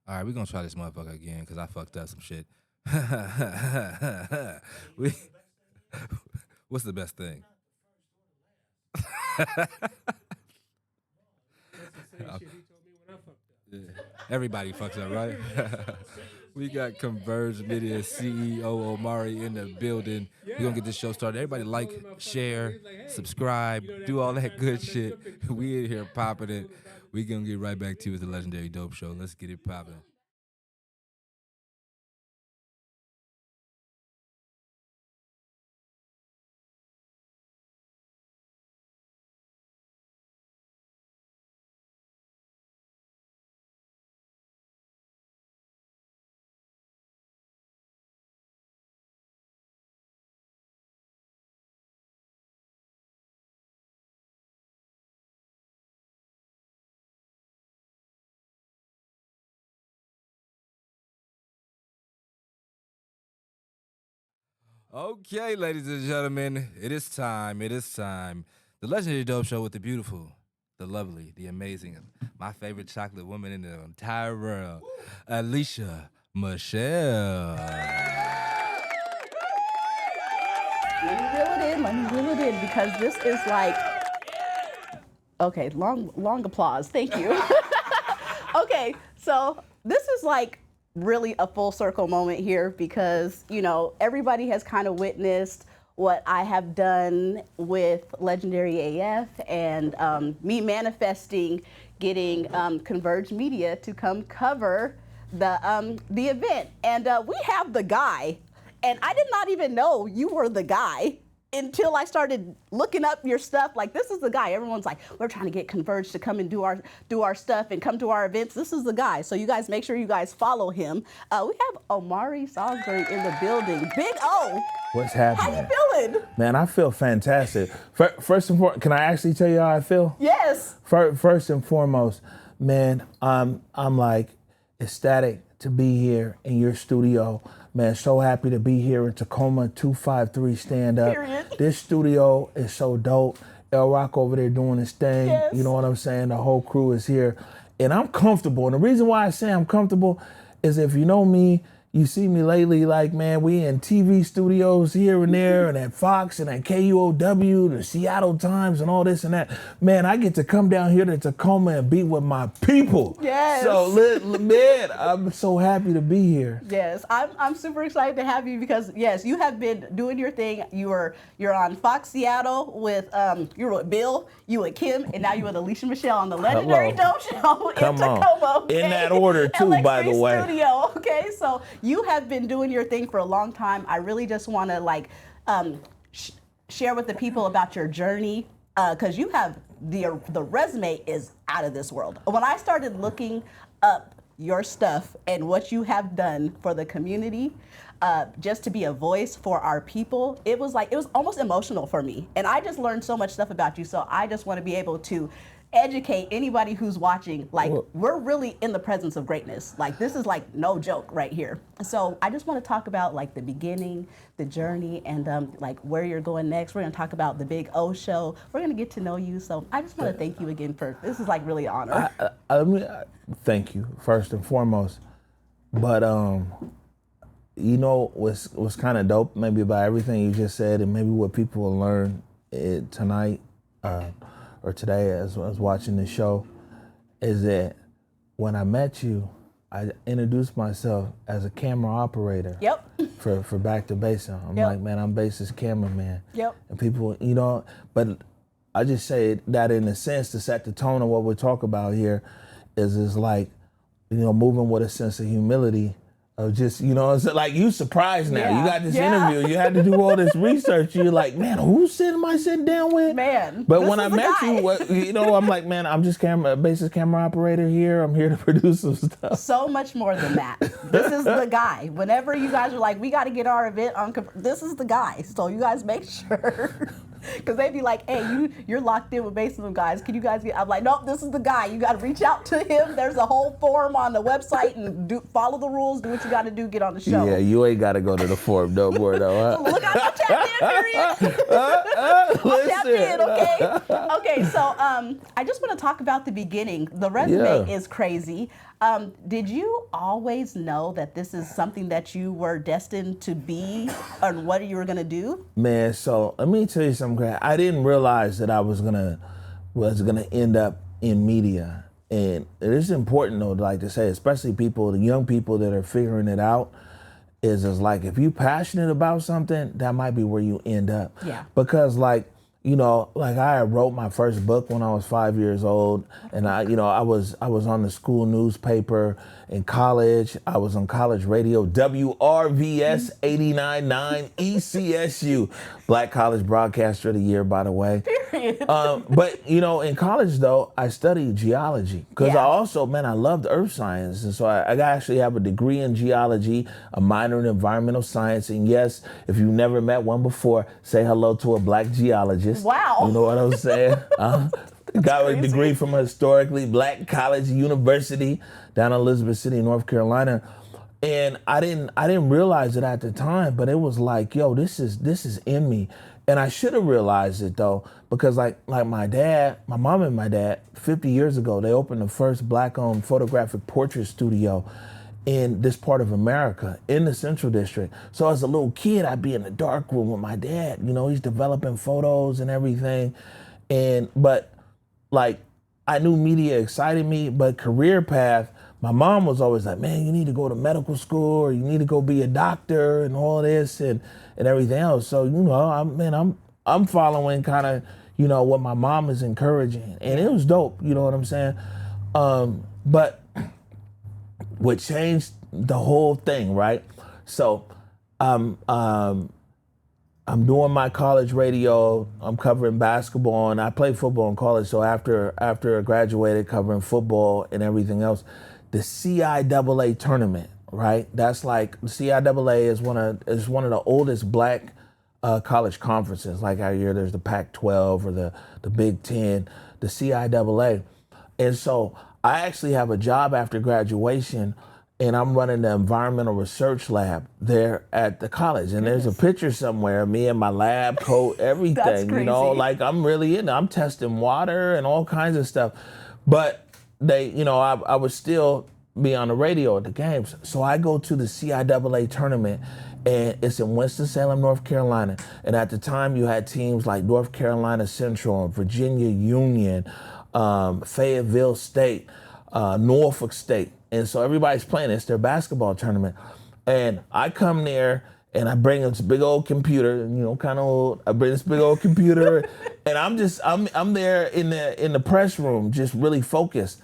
All right, we're gonna try this motherfucker again because I fucked up some shit. we, what's the best thing? Yeah. Everybody fucks up, right? We got Converge Media CEO Omari in the building. We're gonna get this show started. Everybody like, share, subscribe, do all that good shit. We in here popping it. We gonna get right back to you with the Legendary Dope Show. Let's get it popping. Okay, ladies and gentlemen, it is time. It is time. The Legendary Dope Show with the beautiful, the lovely, the amazing, my favorite chocolate woman in the entire world, Elisha Michelle. Let me reel it in. Let me reel it in because this is like, okay, long applause. Thank you. Okay, so this is like really a full circle moment here because, everybody has kind of witnessed what I have done with Legendary AF and me manifesting getting Converge Media to come cover the event. And we have the guy, and I did not even know you were the guy until I started looking up your stuff. Like, this is the guy. Everyone's like, we're trying to get Converge to come and do our stuff and come to our events. This is the guy. So you guys make sure you guys follow him. We have Omari Salisbury in the building. Big O. What's How happening? you feeling? Man, I feel fantastic. First and foremost, can I actually tell you how I feel? Yes. First and foremost, man, I'm like ecstatic to be here in your studio. Man, so happy to be here in Tacoma 253 Stand Up. Period. This studio is so dope. El Rock over there doing his thing. Yes. You know what I'm saying? The whole crew is here. And I'm comfortable. And the reason why I say I'm comfortable is if you know me, you see me lately, like, man, we in TV studios here and there and at Fox and at KUOW, the Seattle Times and all this and that. Man, I get to come down here to Tacoma and be with my people. Yes. So, man, I'm so happy to be here. Yes, I'm super excited to have you because yes, you have been doing your thing. You're on Fox Seattle with you're with Bill, you with Kim, and now you with Elisha Michelle on the Legendary Dope Show in Come on. Tacoma. Okay? In that order, too, by the LX3 way. Studio. Okay, so you have been doing your thing for a long time. I really just want to share with the people about your journey because you have the resume is out of this world. When I started looking up your stuff and what you have done for the community, just to be a voice for our people, it was almost emotional for me. And I just learned so much stuff about you. So I just want to be able to educate anybody who's watching. Like, we're really in the presence of greatness. Like, this is like no joke right here. So I just want to talk about like the beginning, the journey, and like where you're going next. We're going to talk about the Big O show. We're going to get to know you. So I just want to thank you again for this is like really an honor. Thank you, first and foremost. But what's kind of dope maybe about everything you just said, and maybe what people will learn tonight or today as I was watching the show, is that when I met you, I introduced myself as a camera operator. Yep. For Back to Base. I'm Yep. like, man, I'm Base's cameraman. Yep. And people, but I just say that in a sense to set the tone of what we're talking about here is like, moving with a sense of humility of just, it's like you surprised now. Yeah. You got this Yeah. interview. You had to do all this research. You're like, man, who am I sitting down with? Man, But this when I is the met guy. you, I'm like, man, I'm just Base's camera operator here. I'm here to produce some stuff. So much more than that. This is the guy. Whenever you guys are like, we got to get our event on, this is the guy. So you guys make sure Because they'd be like, hey, you're locked in with basement guys. Can you guys get, I'm like, nope, this is the guy. You got to reach out to him. There's a whole forum on the website and follow the rules, do what you got to do, get on the show. Yeah, you ain't got to go to the forum no more though. Look out, I'm tapped in, period. I'm tapped in, okay? Okay, so I just want to talk about the beginning. The resume is crazy. Did you always know that this is something that you were destined to be and what you were going to do? Man, so let me tell you something. I didn't realize that I was gonna end up in media, and it is important though, like to say, especially the young people that are figuring it out, is like if you're passionate about something, that might be where you end up. Yeah. Because like I wrote my first book when I was 5 years old, and I was on the school newspaper in college. I was on college radio, WRVS 89.9 ECSU, Black College Broadcaster of the Year, by the way. Period. But in college though, I studied geology because I also, I loved earth science, and so I actually have a degree in geology, a minor in environmental science, and yes, if you've never met one before, say hello to a black geologist. Wow. You know what I'm saying? Got a degree from a historically black college university down in Elizabeth City, North Carolina. And I didn't realize it at the time, but it was like, yo, this is in me. And I should have realized it though, because like my mom and my dad, 50 years ago, they opened the first black-owned photographic portrait studio in this part of America, in the Central District. So as a little kid, I'd be in the dark room with my dad. He's developing photos and everything. But like, I knew media excited me, but career path, my mom was always like, man, you need to go to medical school, or you need to go be a doctor and all this and everything else. So, I'm following kind of, what my mom is encouraging. And it was dope, you know what I'm saying? But what changed the whole thing, right? So I'm doing my college radio. I'm covering basketball, and I played football in college. So after I graduated, covering football and everything else, the CIAA tournament, right? That's like the CIAA is one of the oldest black college conferences. Like out here, there's the Pac-12 or the Big Ten, the CIAA, and so I actually have a job after graduation, and I'm running the environmental research lab there at the college. And there's a picture somewhere, me in my lab coat, everything, That's crazy. like I'm really in it. I'm testing water and all kinds of stuff. But I would still be on the radio at the games. So I go to the CIAA tournament, and it's in Winston-Salem, North Carolina. And at the time, you had teams like North Carolina Central, Virginia Union, Fayetteville State, Norfolk State. And so everybody's playing. It's their basketball tournament. And I come there and I bring this big old computer, kind of old. I bring this big old computer and I'm there in the press room, just really focused.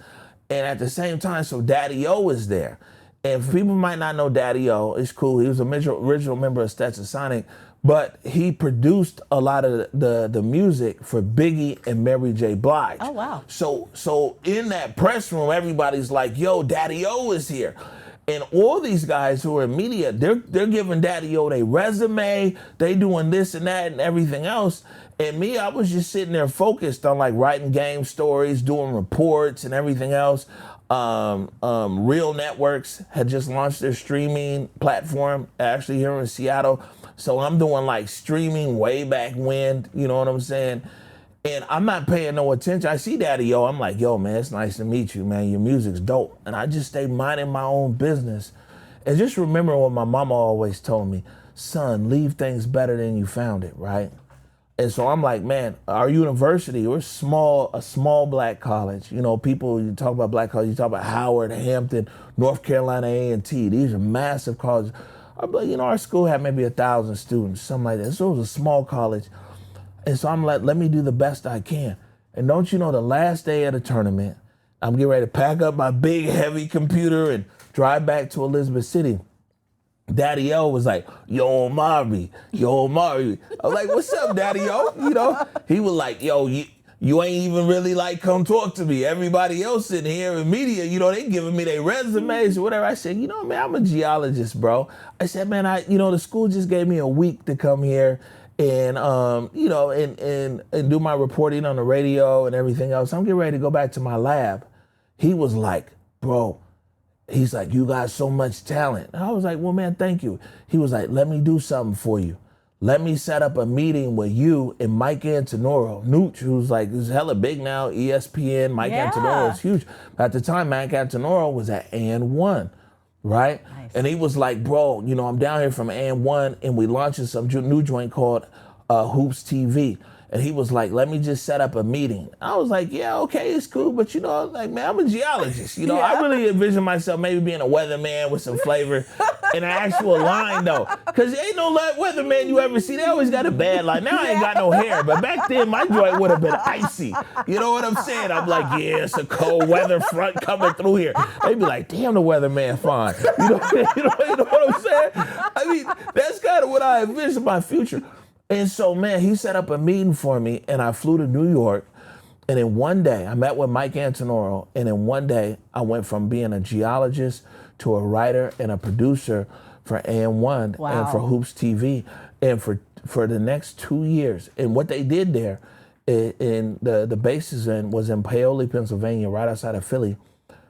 And at the same time, so Daddy O is there. And people might not know Daddy O, it's cool. He was an original member of Stetsasonic, but he produced a lot of the music for Biggie and Mary J. Blige. Oh, wow. So in that press room, everybody's like, yo, Daddy O is here. And all these guys who are in media, they're giving Daddy O their resume, they doing this and that and everything else. And me, I was just sitting there focused on like writing game stories, doing reports and everything else. Real Networks had just launched their streaming platform, actually here in Seattle. So I'm doing like streaming way back when, you know what I'm saying? And I'm not paying no attention. I see Daddy O, I'm like, yo, man, it's nice to meet you, man. Your music's dope. And I just stay minding my own business. And just remember what my mama always told me, son, leave things better than you found it, right? And so I'm like, man, our university, we're a small black college. People, you talk about black college, you talk about Howard, Hampton, North Carolina A&T. These are massive colleges. But, our school had maybe 1,000 students, something like that. So it was a small college. And so I'm like, let me do the best I can. And don't you know, the last day of the tournament, I'm getting ready to pack up my big, heavy computer and drive back to Elizabeth City. Daddy O was like, yo, Omari. I was like, what's up, Daddy O? He was like, yo, you ain't even really like come talk to me. Everybody else in here in media, they giving me their resumes or whatever. I said, man, I'm a geologist, bro. I said, man, the school just gave me a week to come here and you know, and do my reporting on the radio and everything else. I'm getting ready to go back to my lab. He was like, bro, he's like, you got so much talent. And I was like, well, man, thank you. He was like, let me do something for you. Let me set up a meeting with you and Mike Antonoro. Nooch, who's like, who's hella big now, ESPN. Mike Antonoro is huge. At the time, Mike Antonoro was at AN1, right? Nice. And he was like, bro, you know, I'm down here from AN1 and we launching some new joint called Hoops TV. And he was like, let me just set up a meeting. I was like, yeah, okay, it's cool. But, you know, like, man, I'm a geologist. You know, I really envision myself maybe being a weatherman with some flavor in an actual line, though. Because ain't no weatherman you ever see. They always got a bad line. Now I ain't got no hair. But back then, my joint would have been icy. You know what I'm saying? I'm like, yeah, it's a cold weather front coming through here. They'd be like, damn, the weatherman fine. You know what I'm saying? I mean, that's kind of what I envision my future. And so, man, he set up a meeting for me, and I flew to New York. And in one day, I met with Mike Antonoro, and in one day, I went from being a geologist to a writer and a producer for AN1 and for Hoops TV, and for the next 2 years. And what they did there, in the bases was in Paoli, Pennsylvania, right outside of Philly.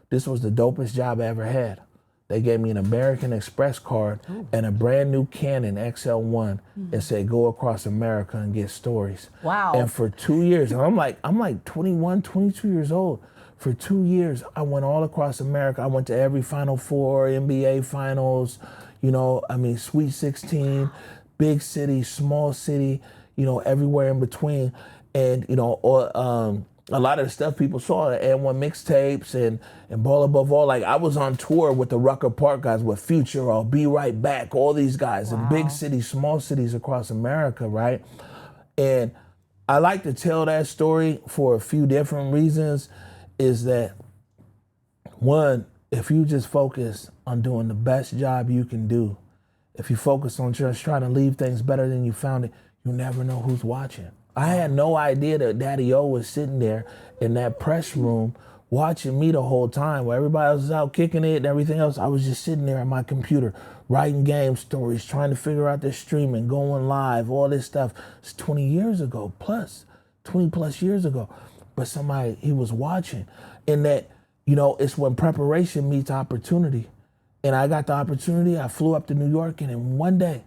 This was the dopest job I ever had. They gave me an American Express card and a brand new Canon XL1 and said, go across America and get stories. Wow. And for 2 years, and I'm like 21, 22 years old. For 2 years, I went all across America. I went to every Final Four, NBA Finals, you know, I mean, Sweet 16, big city, small city, you know, everywhere in between. And, you know, a lot of the stuff people saw, the AN1 mixtapes and Ball Above All, like I was on tour with the Rucker Park guys, with Future, I'll Be Right Back, all these guys in big cities, small cities across America, right? And I like to tell that story for a few different reasons, is that one, if you just focus on doing the best job you can do, if you focus on just trying to leave things better than you found it, you never know who's watching. I had no idea that Daddy O was sitting there in that press room watching me the whole time, where everybody else was out kicking it and everything else. I was just sitting there at my computer, writing game stories, trying to figure out the streaming, going live, all this stuff. It's 20 years ago, 20 plus years ago. But somebody, he was watching. And that, you know, it's when preparation meets opportunity. And I got the opportunity, I flew up to New York, and in one day,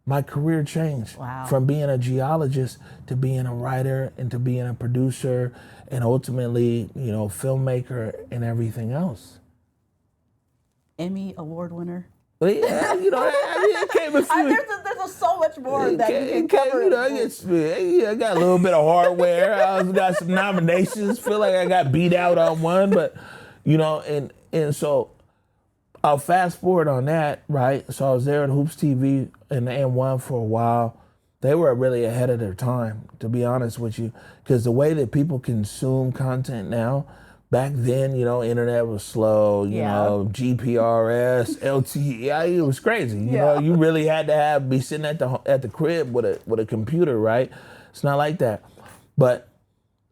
my career changed from being a geologist to being a writer and to being a producer and ultimately, you know, filmmaker and everything else. Emmy award winner. But yeah, you know, I mean, it came a few. There's so much more that you can cover. You know, I got a little bit of hardware. I got some nominations. Feel like I got beat out on one, but you know, and so I'll fast forward on that, right? So I was there at Hoops TV and AN1 for a while. They were really ahead of their time, to be honest with you, because the way that people consume content now, back then, you know, internet was slow, you know, GPRS, LTE, it was crazy. You know, you really had to be sitting at the crib with a computer, right? It's not like that. But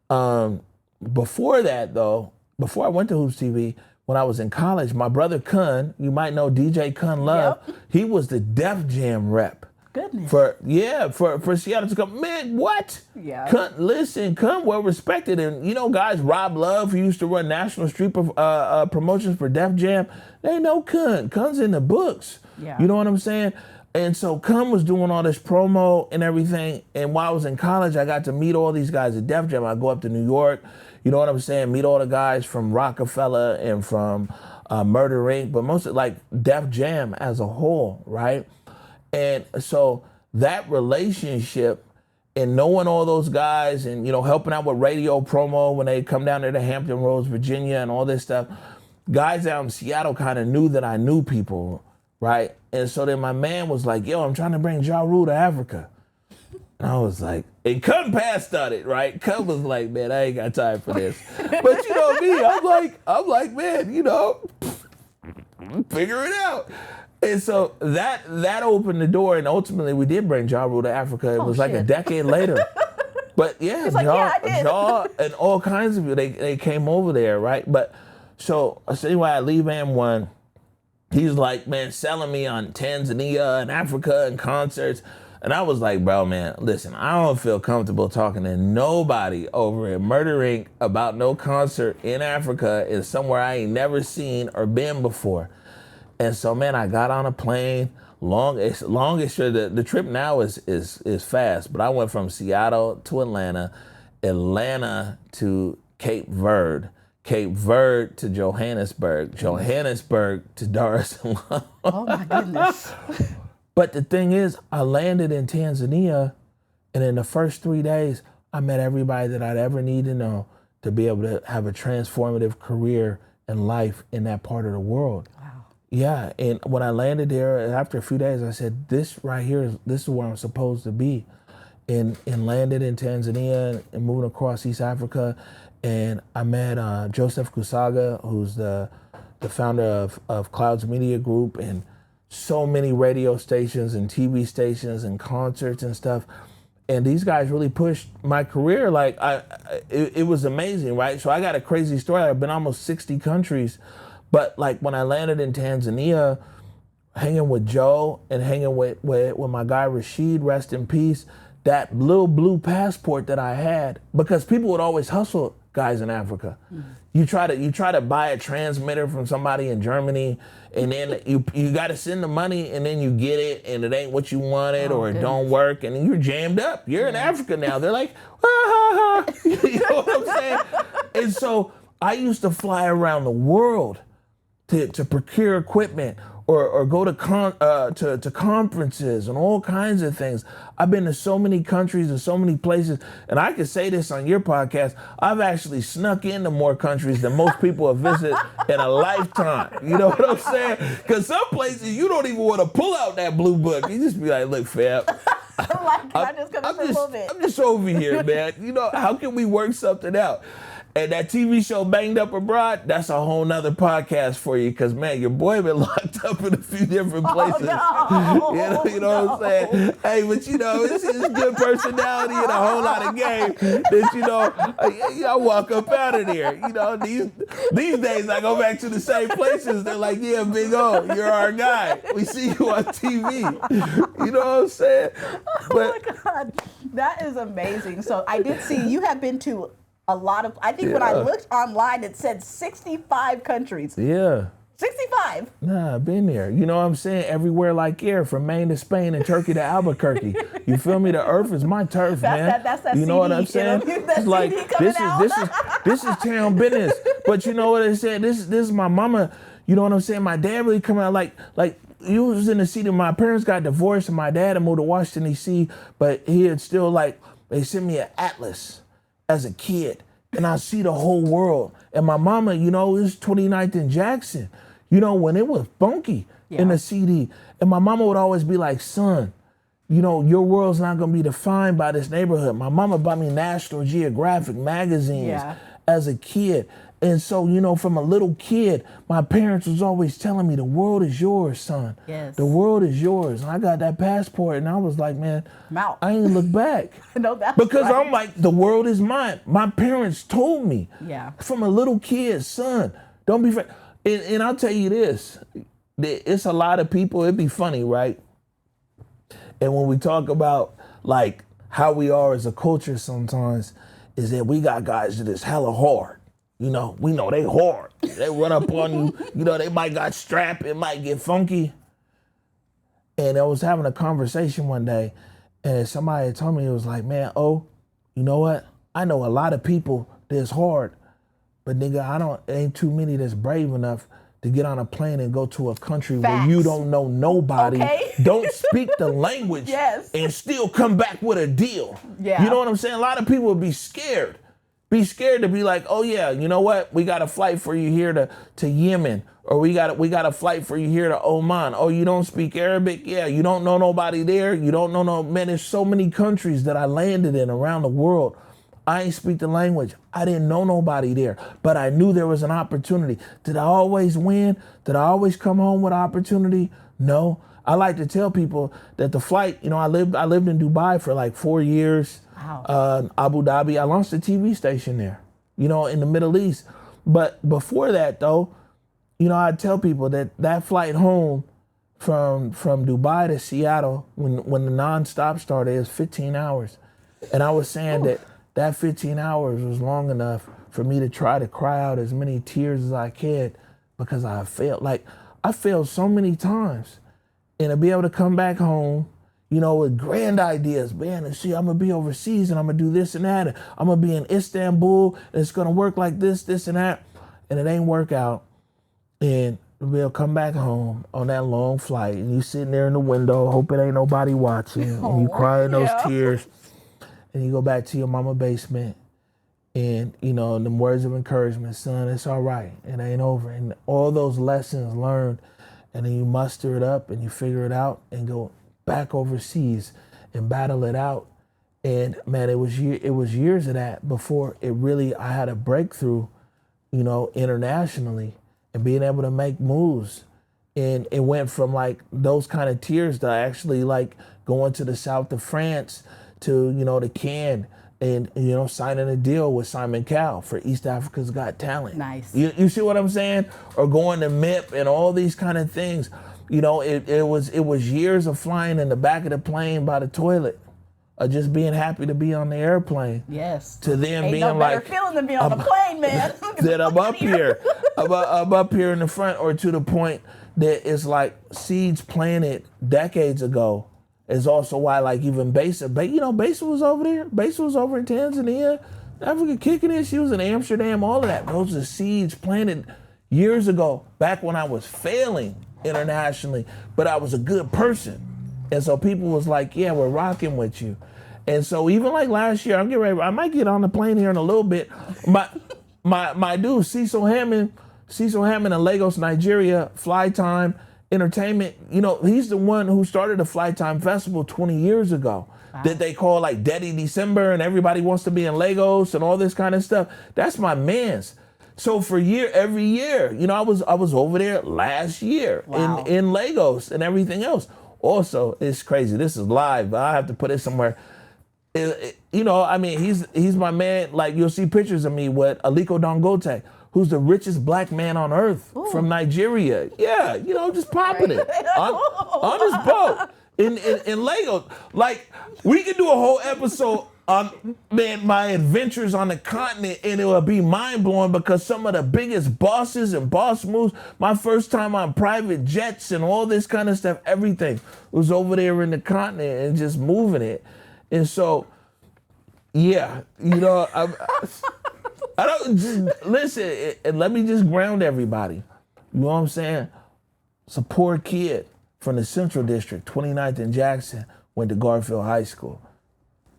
before that, though, before I went to Hoops TV, when I was in college, my brother Kun, you might know DJ Kun Love, he was the Def Jam rep. Goodness. For Seattle to come. Man, what? Yeah. Kun well respected. And you know, guys, Rob Love, who used to run National Street promotions for Def Jam, they know Kun. Kun's in the books. Yeah. You know what I'm saying? And so Kun was doing all this promo and everything. And while I was in college, I got to meet all these guys at Def Jam. I go up to New York, you know what I'm saying? Meet all the guys from Rockefeller and from Murder Inc., but mostly like Def Jam as a whole, right? And so that relationship and knowing all those guys and, you know, helping out with radio promo when they come down there to Hampton Roads, Virginia and all this stuff, guys out in Seattle kind of knew that I knew people, right? And so then my man was like, yo, I'm trying to bring Ja Rule to Africa. And I was like, and Kun passed on it, right? Kun was like, man, I ain't got time for this. But you know me, I'm like, man, you know, figure it out. And so that opened the door, and ultimately we did bring Ja Rule to Africa. It was like a decade later. But yeah, Ja and all kinds of people, they came over there, right? But so anyway, I leave AN1. He's like, man, selling me on Tanzania and Africa and concerts. And I was like, bro, man, listen, I don't feel comfortable talking to nobody over at Murder Inc. about no concert in Africa in somewhere I ain't never seen or been before. And so, man, I got on a plane. The trip now is fast, but I went from Seattle to Atlanta to Cape Verde to Johannesburg to Dar es Salaam. Oh my goodness. But the thing is, I landed in Tanzania, and in the first 3 days, I met everybody that I'd ever need to know to be able to have a transformative career and life in that part of the world. Wow. Yeah, and when I landed there, after a few days, I said, this right here, this is where I'm supposed to be. And landed in Tanzania and moving across East Africa. And I met Joseph Kusaga, who's the founder of Converge Media Group, and so many radio stations and TV stations and concerts and stuff. And these guys really pushed my career. Like, it was amazing, right? So I got a crazy story. I've been almost 60 countries. But like when I landed in Tanzania, hanging with Joe and hanging with my guy Rashid, rest in peace, that little blue passport that I had, because people would always hustle guys in Africa. Mm-hmm. You try to buy a transmitter from somebody in Germany, and then you got to send the money, and then you get it, and it ain't what you wanted, or it don't work, and you're jammed up. You're in Africa now. They're like, you know what I'm saying? And so I used to fly around the world to procure equipment or go to conferences and all kinds of things. I've been to so many countries and so many places, and I can say this on your podcast, I've actually snuck into more countries than most people have visited in a lifetime. You know what I'm saying? Because some places you don't even want to pull out that blue book. You just be like, look, fam, I'm just over here, man. You know, how can we work something out? And that TV show Banged Up Abroad, that's a whole nother podcast for you, because, man, your boy been locked up in a few different places. Oh, no. You know what I'm saying? Hey, but, you know, it's good personality and a whole lot of game that, you know, I walk up out of there. You know, these days I go back to the same places. They're like, yeah, Big O, you're our guy. We see you on TV. You know what I'm saying? Oh, my God. That is amazing. So I did see you have been to a lot of, I think when I looked online, it said 65 countries. Yeah. 65. Nah, I've been there. You know what I'm saying? Everywhere like air, from Maine to Spain and Turkey to Albuquerque. You feel me? The earth is my turf, man. That's that you know CD, what I'm saying? You know, it's like this is town business. But you know what I'm saying? This is my mama. You know what I'm saying? My dad really coming out like you was in the city. My parents got divorced and my dad had moved to Washington D.C. But he had still they sent me an atlas as a kid, and I see the whole world. And my mama, you know, it was 29th and Jackson, you know, when it was funky in the CD. And my mama would always be like, son, you know, your world's not gonna be defined by this neighborhood. My mama bought me National Geographic magazines as a kid. And so, you know, from a little kid, my parents was always telling me, the world is yours, son. Yes. The world is yours. And I got that passport, and I was like, man, I ain't look back. No, that's because right. I'm like, the world is mine. My parents told me from a little kid, son, don't be afraid. And I'll tell you this, it's a lot of people, it'd be funny, right? And when we talk about like how we are as a culture sometimes, is that we got guys that is hella hard. You know, we know they hard. They run up on you. You know, they might got strapped. It might get funky. And I was having a conversation one day, and somebody told me, it was like, man, you know what? I know a lot of people that's hard, but nigga, ain't too many that's brave enough to get on a plane and go to a country where you don't know nobody, don't speak the language, and still come back with a deal. Yeah. You know what I'm saying? A lot of people would be scared. Be scared to be like, oh yeah, you know what? We got a flight for you here to Yemen, or we got a flight for you here to Oman. Oh, you don't speak Arabic? Yeah, you don't know nobody there. You don't know no man. There's so many countries that I landed in around the world. I ain't speak the language. I didn't know nobody there, but I knew there was an opportunity. Did I always win? Did I always come home with opportunity? No. I like to tell people that the flight, you know, I lived in Dubai for like 4 years. Wow. Abu Dhabi, I launched a TV station there, you know, in the Middle East. But before that though, you know, I tell people that flight home from Dubai to Seattle, when the nonstop started, it was 15 hours. And I was saying that 15 hours was long enough for me to try to cry out as many tears as I could, because I failed. Like, I failed so many times. And to be able to come back home, you know, with grand ideas, man, and see, I'm gonna be overseas and I'm gonna do this and that, and I'm gonna be in Istanbul, and it's gonna work like this and that, and it ain't work out. And we'll come back home on that long flight, and you sitting there in the window, hoping ain't nobody watching, and you crying those tears, and you go back to your mama basement, and, you know, them words of encouragement, son, it's all right, it ain't over, and all those lessons learned, and then you muster it up, and you figure it out, and go back overseas and battle it out. And man, it was years of that before I had a breakthrough, you know, internationally, and being able to make moves. And it went from like those kind of tears to actually like going to the south of France to, you know, to Cannes, and, you know, signing a deal with Simon Cowell for East Africa's Got Talent. Nice. You see what I'm saying? Or going to MIP and all these kind of things. You know, it was years of flying in the back of the plane by the toilet, or just being happy to be on the airplane. Yes. To then Ain't being no better like, feeling than being on the plane, man. that I'm up here, I'm up here in the front, or to the point that it's like seeds planted decades ago. Is also why, like, even Besa was over there. Besa was over in Tanzania, Africa kicking it. She was in Amsterdam, all of that. Those are seeds planted years ago, back when I was failing internationally, but I was a good person. And so people was like, yeah, we're rocking with you. And so even like last year, I might get on the plane here in a little bit. My dude, Cecil Hammond in Lagos, Nigeria, Flytime Entertainment, you know, he's the one who started the Flytime Festival 20 years ago. Wow. That they call like Daddy December, and everybody wants to be in Lagos and all this kind of stuff. That's my man's. So for every year, you know, I was over there last year. Wow. in Lagos and everything else. Also, it's crazy. This is live, but I have to put it somewhere. You know, I mean, he's my man. Like, you'll see pictures of me with Aliko Dangote, who's the richest black man on earth. Ooh. From Nigeria. Yeah, you know, just popping it on his boat in Lagos. Like, we could do a whole episode on, man, my adventures on the continent, and it will be mind-blowing, because some of the biggest bosses and boss moves, my first time on private jets and all this kind of stuff, everything was over there in the continent and just moving it. And so, yeah, you know, I don't just listen, and let me just ground everybody. You know what I'm saying? It's a poor kid from the Central District, 29th and Jackson, went to Garfield High School.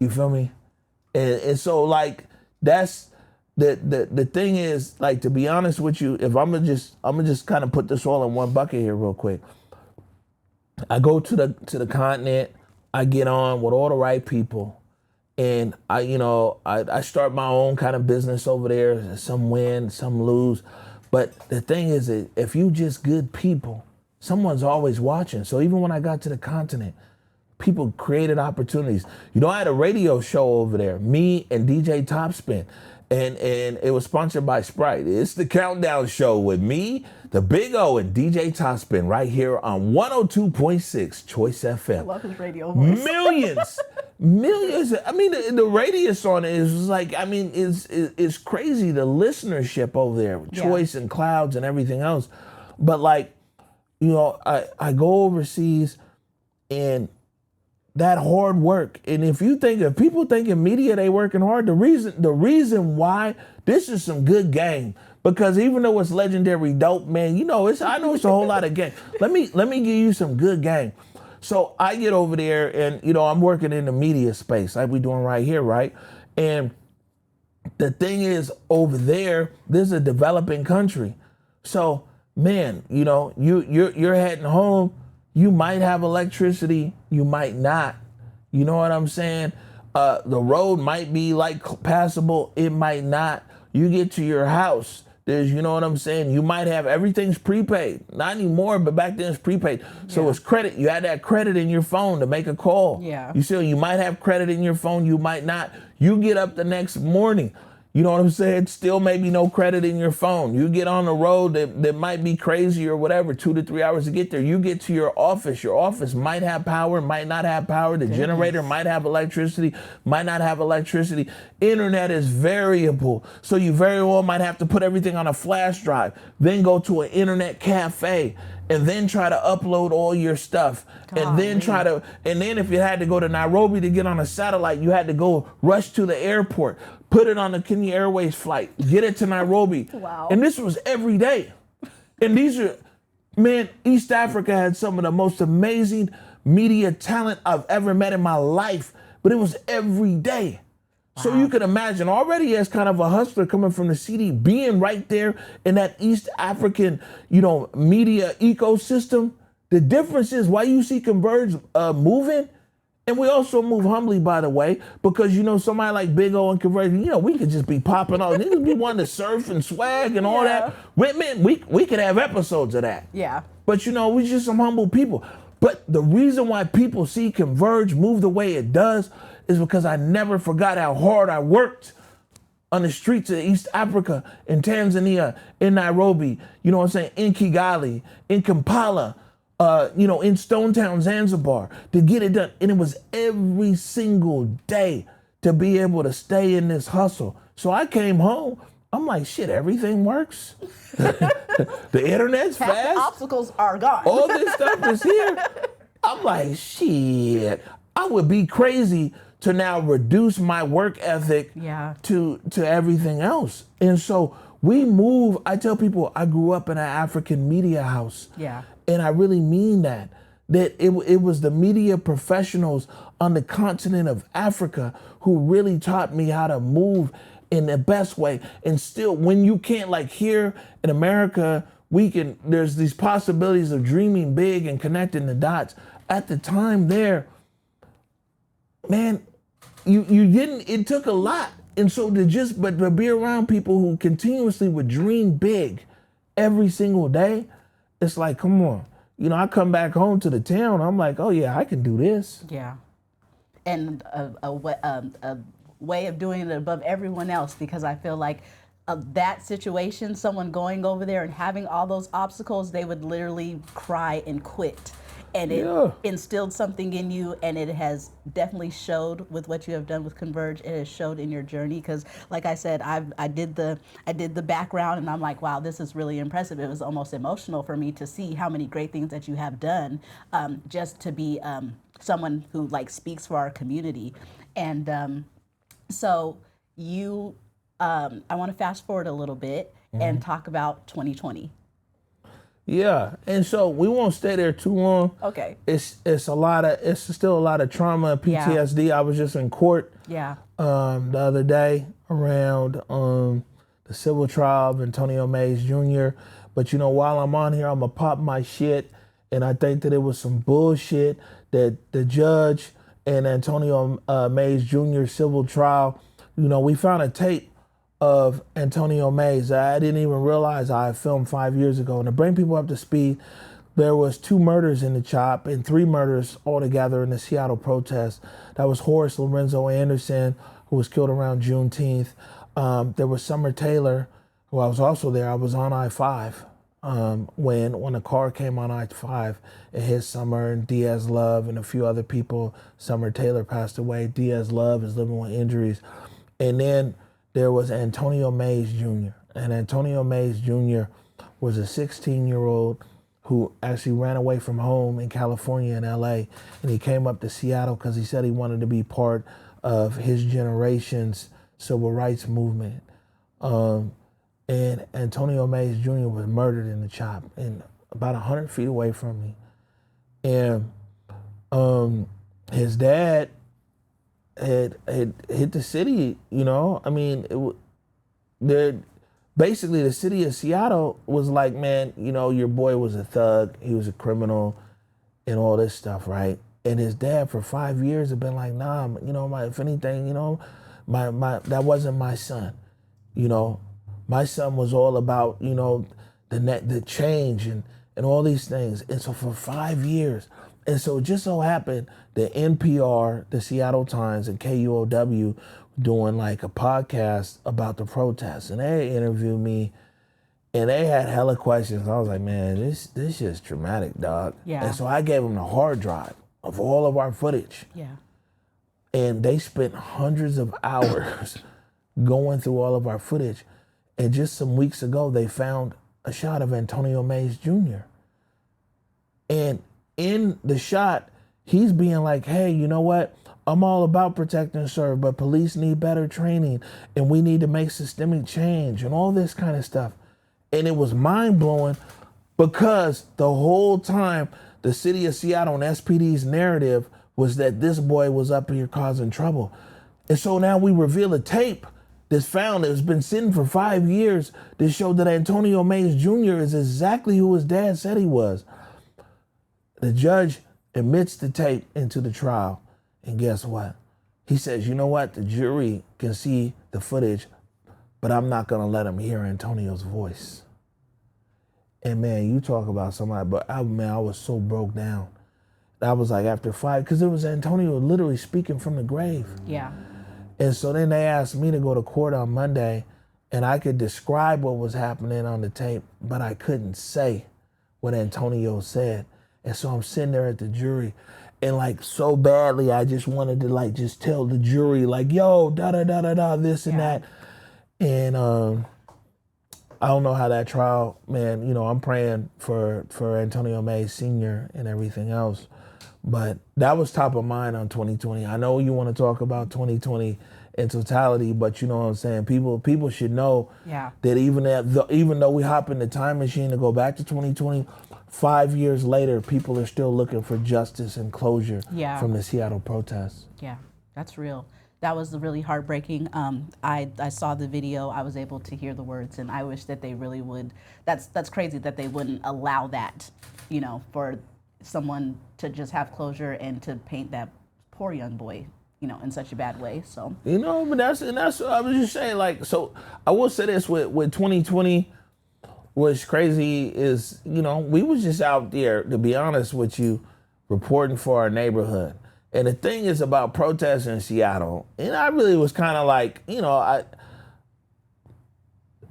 You feel me? And so, like, that's the thing is, like, to be honest with you, if I'm gonna just kind of put this all in one bucket here real quick. I go to the continent, I get on with all the right people, and I start my own kind of business over there. Some win, some lose. But the thing is that if you just good people, someone's always watching. So even when I got to the continent, people created opportunities. You know, I had a radio show over there, me and DJ Topspin, and it was sponsored by Sprite. It's the Countdown Show with me, the Big O, and DJ Topspin right here on 102.6 Choice FM. I love his radio voice. Millions. I mean, the radius on it is like, I mean, it's crazy, the listenership over there, Choice and Clouds and everything else. But like, you know, I go overseas, and that hard work. And if people think in media they working hard, the reason why, this is some good game. Because even though it's legendary dope, man, you know, I know it's a whole lot of game. Let me give you some good game. So I get over there, and, you know, I'm working in the media space like we doing right here, right? And the thing is, over there, this is a developing country. So, man, you know, you're heading home. You might have electricity, you might not. You know what I'm saying? The road might be like passable, it might not. You get to your house, you know what I'm saying? You might have, everything's prepaid. Not anymore, but back then it's prepaid. So it's credit. You had that credit in your phone to make a call. Yeah. You might have credit in your phone, you might not. You get up the next morning, You know what I'm saying? Still maybe no credit in your phone. You get on the road that might be crazy or whatever, 2 to 3 hours to get there. You get to your office. Your office might have power, might not have power. The generator might have electricity, might not have electricity. Internet is variable. So you very well might have to put everything on a flash drive, then go to an internet cafe, and then try to upload all your stuff. And then and then if you had to go to Nairobi to get on a satellite, you had to go rush to the airport, put it on the Kenya Airways flight, get it to Nairobi. Wow. And this was every day. And these are, man, East Africa had some of the most amazing media talent I've ever met in my life, but it was every day. So you can imagine already as kind of a hustler coming from the CD, being right there in that East African, media ecosystem. The difference is why you see Converge moving, and we also move humbly, by the way, because somebody like Big O and Converge, we could just be popping off. Niggas be wanting to surf and swag and all that. We could have episodes of that. Yeah. But we just some humble people. But the reason why people see Converge move the way it does is because I never forgot how hard I worked on the streets of East Africa, in Tanzania, in Nairobi, in Kigali, in Kampala, in Stone Town, Zanzibar, to get it done. And it was every single day to be able to stay in this hustle. So I came home, I'm like, shit, everything works. The internet's Half fast. the obstacles are gone. All this stuff is here. I'm like, shit, I would be crazy to now reduce my work ethic to everything else. And so we move. I tell people I grew up in an African media house. Yeah. And I really mean that it was the media professionals on the continent of Africa who really taught me how to move in the best way. And still, when you can't, like here in America, there's these possibilities of dreaming big and connecting the dots. At the time there, man, it took a lot. And so to be around people who continuously would dream big every single day, it's like, come on. I come back home to the town, I'm like, oh yeah, I can do this. Yeah. And a way of doing it above everyone else, because I feel like that situation, someone going over there and having all those obstacles, they would literally cry and quit. And it instilled something in you, and it has definitely showed with what you have done with Converge. It has showed in your journey, because, like I said, I did the background, and I'm like, wow, this is really impressive. It was almost emotional for me to see how many great things that you have done, just to be someone who speaks for our community. And so you, I want to fast forward a little bit and talk about 2020. Yeah, and so we won't stay there too long. Okay. It's still a lot of trauma and PTSD. I was just in court the other day around the civil trial of Antonio Mays Jr. But while I'm on here, I'm gonna pop my shit, and I think that it was some bullshit that the judge and Antonio Mays Jr. civil trial, we found a tape of Antonio Mays. I didn't even realize I filmed 5 years ago. And to bring people up to speed, there was 2 murders in the CHOP and 3 murders altogether in the Seattle protest. That was Horace Lorenzo Anderson, who was killed around Juneteenth. There was Summer Taylor, who I was also there. I was on I-5 when a car came on I-5. It hit Summer and Diaz Love and a few other people. Summer Taylor passed away. Diaz Love is living with injuries. And then there was Antonio Mays Jr. And Antonio Mays Jr. was a 16-year-old who actually ran away from home in California and LA. And he came up to Seattle because he said he wanted to be part of his generation's civil rights movement. And Antonio Mays Jr. was murdered in the CHOP and about 100 feet away from me. And his dad had hit the city, I mean, basically the city of Seattle was like, man, your boy was a thug, he was a criminal, and all this stuff, right? And his dad for 5 years had been like, nah, if anything, my that wasn't my son, my son was all about, the change and all these things. And so for 5 years, and so it just so happened that NPR, the Seattle Times, and KUOW doing like a podcast about the protests, and they interviewed me, and they had hella questions. I was like, man, this is traumatic, dog. Yeah. And so I gave them the hard drive of all of our footage. Yeah. And they spent hundreds of hours going through all of our footage. And just some weeks ago, they found a shot of Antonio Mays Jr. And in the shot, he's being like, hey, you know what? I'm all about protect and serve, but police need better training, and we need to make systemic change and all this kind of stuff. And it was mind-blowing because the whole time the city of Seattle and SPD's narrative was that this boy was up here causing trouble. And so now we reveal a tape that's found that's been sitting for 5 years that showed that Antonio Mays Jr. is exactly who his dad said he was. The judge admits the tape into the trial. And guess what? He says, you know what? The jury can see the footage, but I'm not going to let them hear Antonio's voice. And man, you talk about somebody, but I was so broke down. I was like, after 5, because it was Antonio literally speaking from the grave. Yeah. And so then they asked me to go to court on Monday, and I could describe what was happening on the tape, but I couldn't say what Antonio said. And so I'm sitting there at the jury, and like so badly, I just wanted to like just tell the jury like, yo, da-da-da-da-da, this and that. And I don't know how that trial, man, you know, I'm praying for Antonio Mays Sr. and everything else. But that was top of mind on 2020. I know you want to talk about 2020 in totality, but you know what I'm saying? People should know that even though we hop in the time machine to go back to 2020, 5 years later, people are still looking for justice and closure from the Seattle protests. Yeah, that's real. That was really heartbreaking. I saw the video. I was able to hear the words, and I wish that they really would. That's crazy that they wouldn't allow that, you know, for someone to just have closure and to paint that poor young boy, you know, in such a bad way. So you know, but that's what I was just saying. Like, so I will say this with 2020. What's crazy is, you know, we was just out there, to be honest with you, reporting for our neighborhood. And the thing is about protests in Seattle, and I really was kind of like, you know,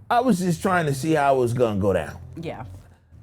I was just trying to see how it was gonna go down. Yeah.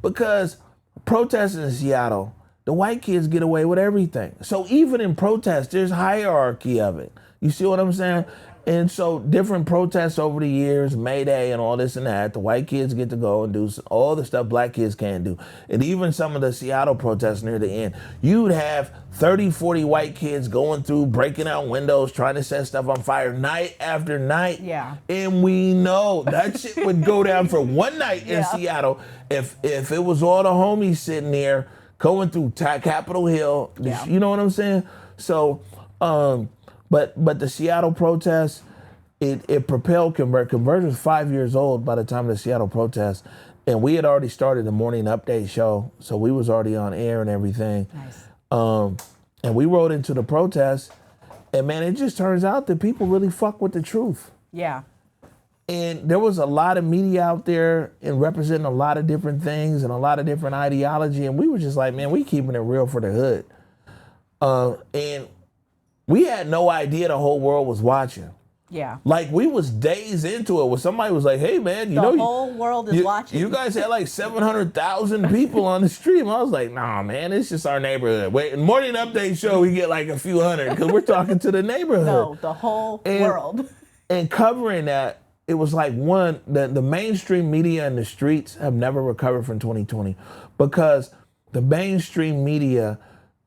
Because protests in Seattle, the white kids get away with everything. So even in protests, there's hierarchy of it. You see what I'm saying? And so different protests over the years, May Day and all this and that, the white kids get to go and do all the stuff black kids can't do. And even some of the Seattle protests near the end, you'd have 30, 40 white kids going through, breaking out windows, trying to set stuff on fire night after night. Yeah. And we know that shit would go down for one night in Seattle if it was all the homies sitting there going through Capitol Hill. Yeah. You know what I'm saying? So, But the Seattle protests, it propelled Converge. Converge was 5 years old by the time of the Seattle protests, and we had already started the morning update show, so we was already on air and everything. Nice. And we rode into the protests, and man, it just turns out that people really fuck with the truth. Yeah. And there was a lot of media out there and representing a lot of different things and a lot of different ideology, and we were just like, man, we keeping it real for the hood. And we had no idea the whole world was watching. Yeah. Like, we was days into it where somebody was like, hey, man, you know. The whole world is watching. You guys had like 700,000 people on the stream. I was like, nah, man, it's just our neighborhood. Wait, morning update show, we get like a few hundred because we're talking to the neighborhood. No, the whole world. And covering that, it was like the mainstream media and the streets have never recovered from 2020 because the mainstream media,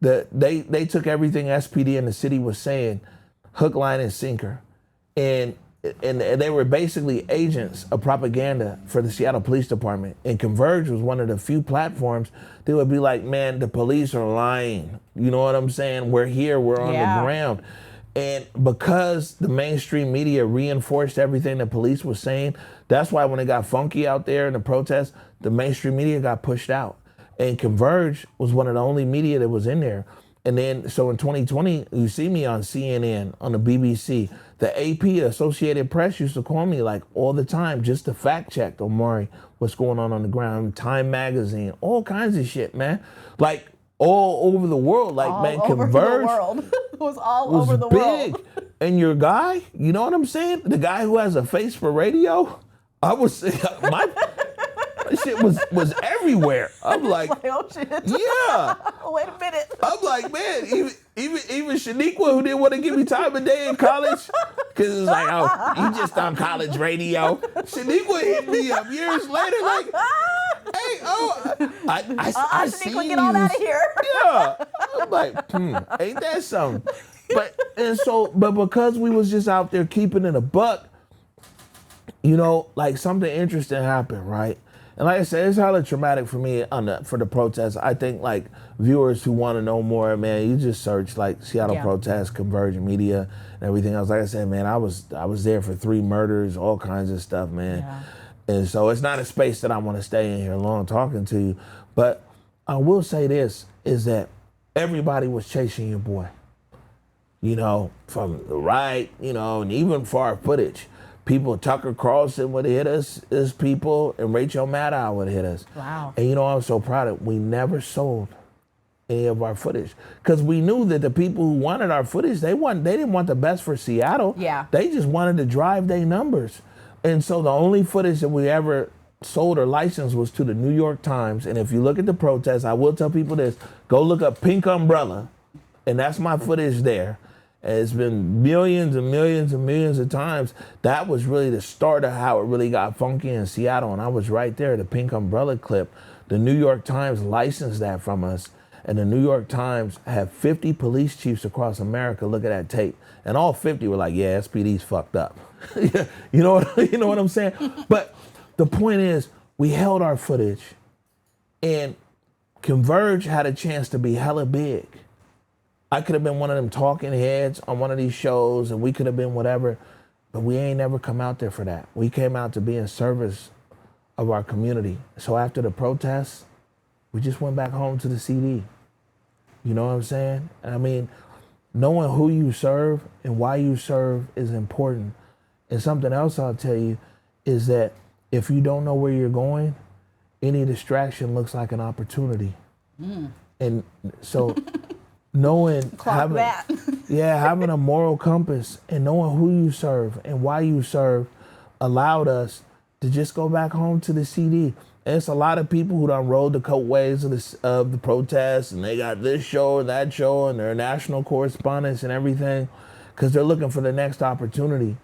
they took everything SPD and the city was saying, hook, line, and sinker. And they were basically agents of propaganda for the Seattle Police Department. And Converge was one of the few platforms that would be like, man, the police are lying. You know what I'm saying? We're here, we're on the ground. And because the mainstream media reinforced everything the police was saying, that's why when it got funky out there in the protests, the mainstream media got pushed out. And Converge was one of the only media that was in there. And then, so in 2020, you see me on CNN, on the BBC. The AP, the Associated Press, used to call me like all the time just to fact check, Omari, what's going on the ground. Time Magazine, all kinds of shit, man. Like, all over the world. Like, all man, over Converge the world. It was all was over the big. world. And your guy, you know what I'm saying? The guy who has a face for radio, I was my shit was everywhere. I'm like, Oh shit. yeah. Wait a minute. I'm like, man, even Shaniqua, who didn't want to give me time of day in college, because it's like, oh, you just on college radio. Shaniqua hit me up years later, like, hey, I see Shaniqua, you. get on out of here. Yeah. I'm like, ain't that something? But because we was just out there keeping it a buck, you know, like something interesting happened, right? And like I said, it's hella traumatic for me for the protests. I think like viewers who want to know more, man, you just search like Seattle protests, Converge Media, and everything else. Like I said, man, I was there for 3 murders, all kinds of stuff, man. Yeah. And so it's not a space that I want to stay in here long talking to you. But I will say this, is that everybody was chasing your boy. You know, from the right, you know, and even for our footage. People, Tucker Carlson would hit us as people, and Rachel Maddow would hit us. Wow. And you know, I'm so proud of it. We never sold any of our footage because we knew that the people who wanted our footage, they didn't want the best for Seattle. Yeah. They just wanted to drive their numbers. And so the only footage that we ever sold or licensed was to the New York Times. And if you look at the protests, I will tell people this, go look up Pink Umbrella, and that's my footage there. And it's been millions and millions and millions of times. That was really the start of how it really got funky in Seattle. And I was right there, the Pink Umbrella clip. The New York Times licensed that from us. And the New York Times had 50 police chiefs across America look at that tape. And all 50 were like, yeah, SPD's fucked up. you know what I'm saying? But the point is, we held our footage. And Converge had a chance to be hella big. I could have been one of them talking heads on one of these shows, and we could have been whatever, but we ain't never come out there for that. We came out to be in service of our community. So after the protests, we just went back home to the CD. You know what I'm saying? I mean, knowing who you serve and why you serve is important. And something else I'll tell you is that if you don't know where you're going, any distraction looks like an opportunity. And so knowing, having a moral compass and knowing who you serve and why you serve allowed us to just go back home to the CD. And it's a lot of people who done rode the coatways of the protests, and they got this show and that show, and they're national correspondents and everything, because they're looking for the next opportunity.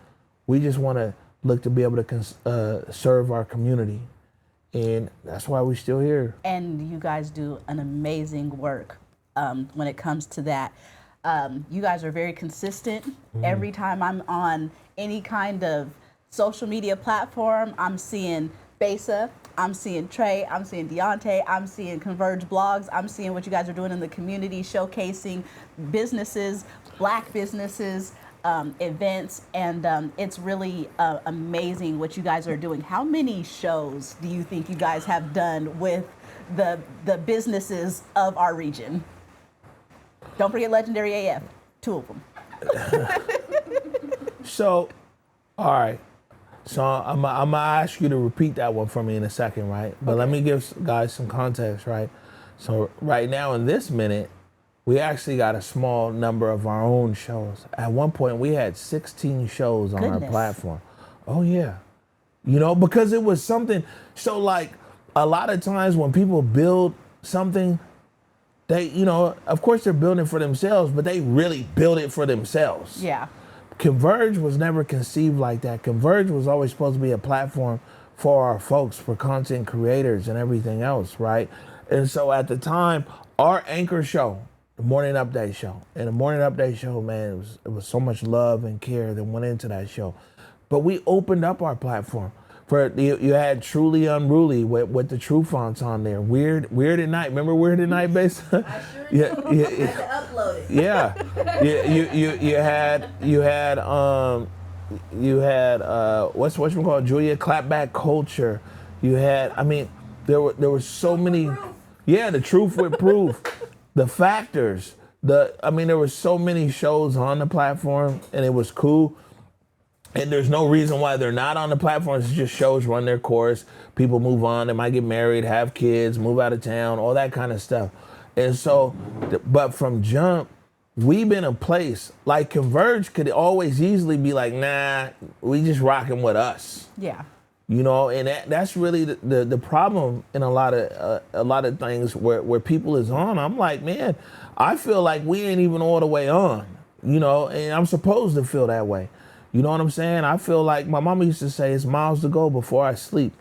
We just want to look to be able to serve our community. And that's why we're still here. And you guys do an amazing work when it comes to that. You guys are very consistent. Every time I'm on any kind of social media platform, I'm seeing Besa, I'm seeing Trey, I'm seeing Deontay, I'm seeing Converge blogs, I'm seeing what you guys are doing in the community, showcasing businesses, Black businesses, events, and it's really amazing what you guys are doing. How many shows do you think you guys have done with the businesses of our region? Don't forget Legendary AF, 2 of them. So, all right. So I'm gonna ask you to repeat that one for me in a second, right? But let me give guys some context, right? So right now in this minute, we actually got a small number of our own shows. At one point, we had 16 shows on our platform. Oh yeah. You know, because it was something, so like a lot of times when people build something, they, you know, of course they're building for themselves, but they really build it for themselves. Yeah. Converge was never conceived like that. Converge was always supposed to be a platform for our folks, for content creators and everything else, right? And so at the time, our anchor show, the Morning Update Show, and the Morning Update Show, man, it was so much love and care that went into that show. But we opened up our platform. You had Truly Unruly with the True Fonts on there. Weird at Night. Remember Weird at Night, Base? I sure do. I had to upload it. Yeah. You had what's what you call Julia Clapback Culture. You had, I mean, there were so many. Yeah, the Truth with Proof, the Factors. There were so many shows on the platform, and it was cool. And there's no reason why they're not on the platform. It's just shows run their course. People move on. They might get married, have kids, move out of town, all that kind of stuff. And so, but from jump, we've been a place like Converge could always easily be like, nah, we just rocking with us. Yeah. You know, and that's really the problem in a lot of things where people is on. I'm like, man, I feel like we ain't even all the way on, you know, and I'm supposed to feel that way. You know what I'm saying? I feel like my mama used to say it's miles to go before I sleep.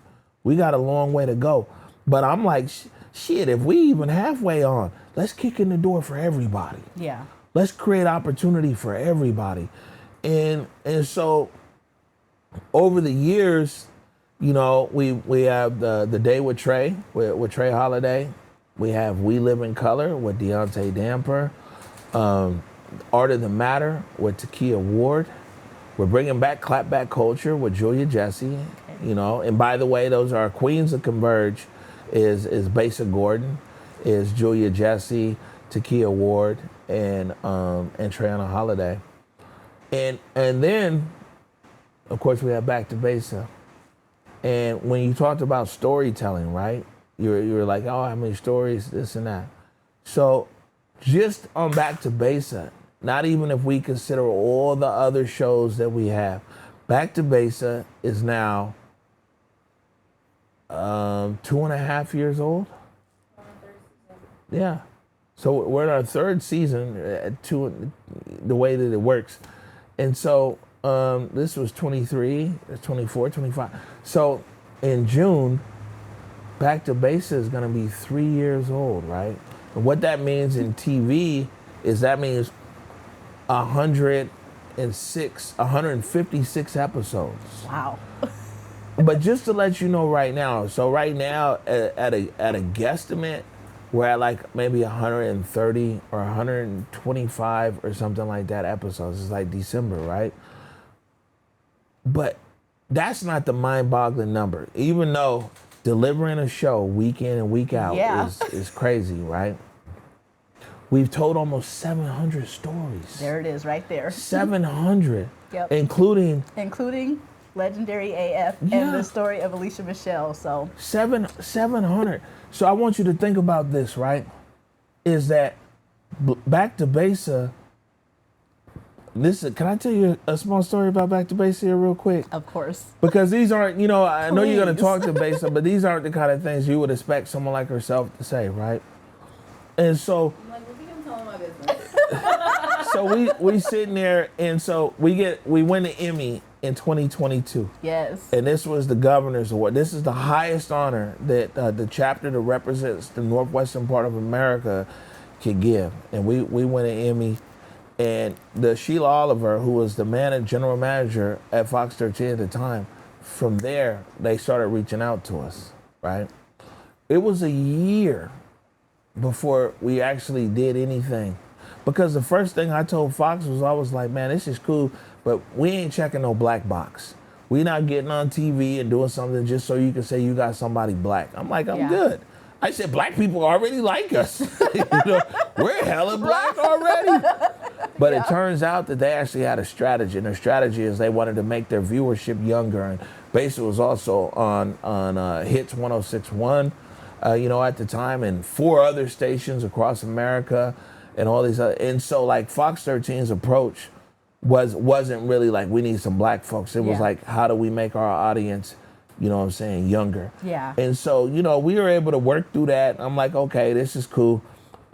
We got a long way to go. But I'm like, shit, if we even halfway on, let's kick in the door for everybody. Yeah. Let's create opportunity for everybody. And so over the years, you know, we have the Day with Trey, with Trey Holiday. We have We Live in Color with Deontay Damper. Art of the Matter with Takia Ward. We're bringing back Clapback Culture with Julia Jesse. You know, and by the way, those are queens of Converge. Is Basa Gordon, is Julia Jesse, Takia Ward, and Treyana Holiday. And then, of course, we have Back to Basa. And when you talked about storytelling, right? You were like, oh, how many stories, this and that. So just on Back to Basa, not even if we consider all the other shows that we have, Back to Basa is now 2.5 years old. Yeah. So we're in our third season, the way that it works. And so this was 23, 24, 25. So in June, Back to Basa is going to be 3 years old, right? And what that means in TV is that means 156 episodes. Wow. But just to let you know right now, so right now at a guesstimate, we're at like maybe 130 or 125 or something like that episodes. It's like December, right? But that's not the mind-boggling number. Even though delivering a show week in and week out is crazy, right? We've told almost 700 stories. There it is right there. 700. Yep. Including Legendary AF and the story of Elisha Michelle. So 700. So I want you to think about this, right? Is that Back to Basa? Listen, can I tell you a small story about Back to Basa here real quick? of course. Because these aren't, you know, I know you're going to Please. talk to Basa, but these aren't the kind of things you would expect someone like herself to say, right? And so, I'm like, well, we can tell them my business. so we sitting there, and so we win the Emmy in 2022. Yes. And this was the Governor's Award. This is the highest honor that the chapter that represents the northwestern part of America could give. And we win an Emmy. And the Sheila Oliver, who was the general manager at Fox 13 at the time, from there, they started reaching out to us, right? It was a year before we actually did anything. Because the first thing I told Fox was, I was like, man, this is cool, but we ain't checking no black box. We not getting on TV and doing something just so you can say you got somebody black. I'm like, I'm good. I said, black people already like us. You know, we're hella black already. But it turns out that they actually had a strategy, and their strategy is they wanted to make their viewership younger. And Basa was also on Hits 106.1, you know, at the time, and 4 other stations across America, and all these other. And so, like, Fox 13's approach wasn't really like, we need some black folks. It was like, how do we make our audience, you know what I'm saying, younger? Yeah. And so, you know, we were able to work through that. I'm like, okay, this is cool.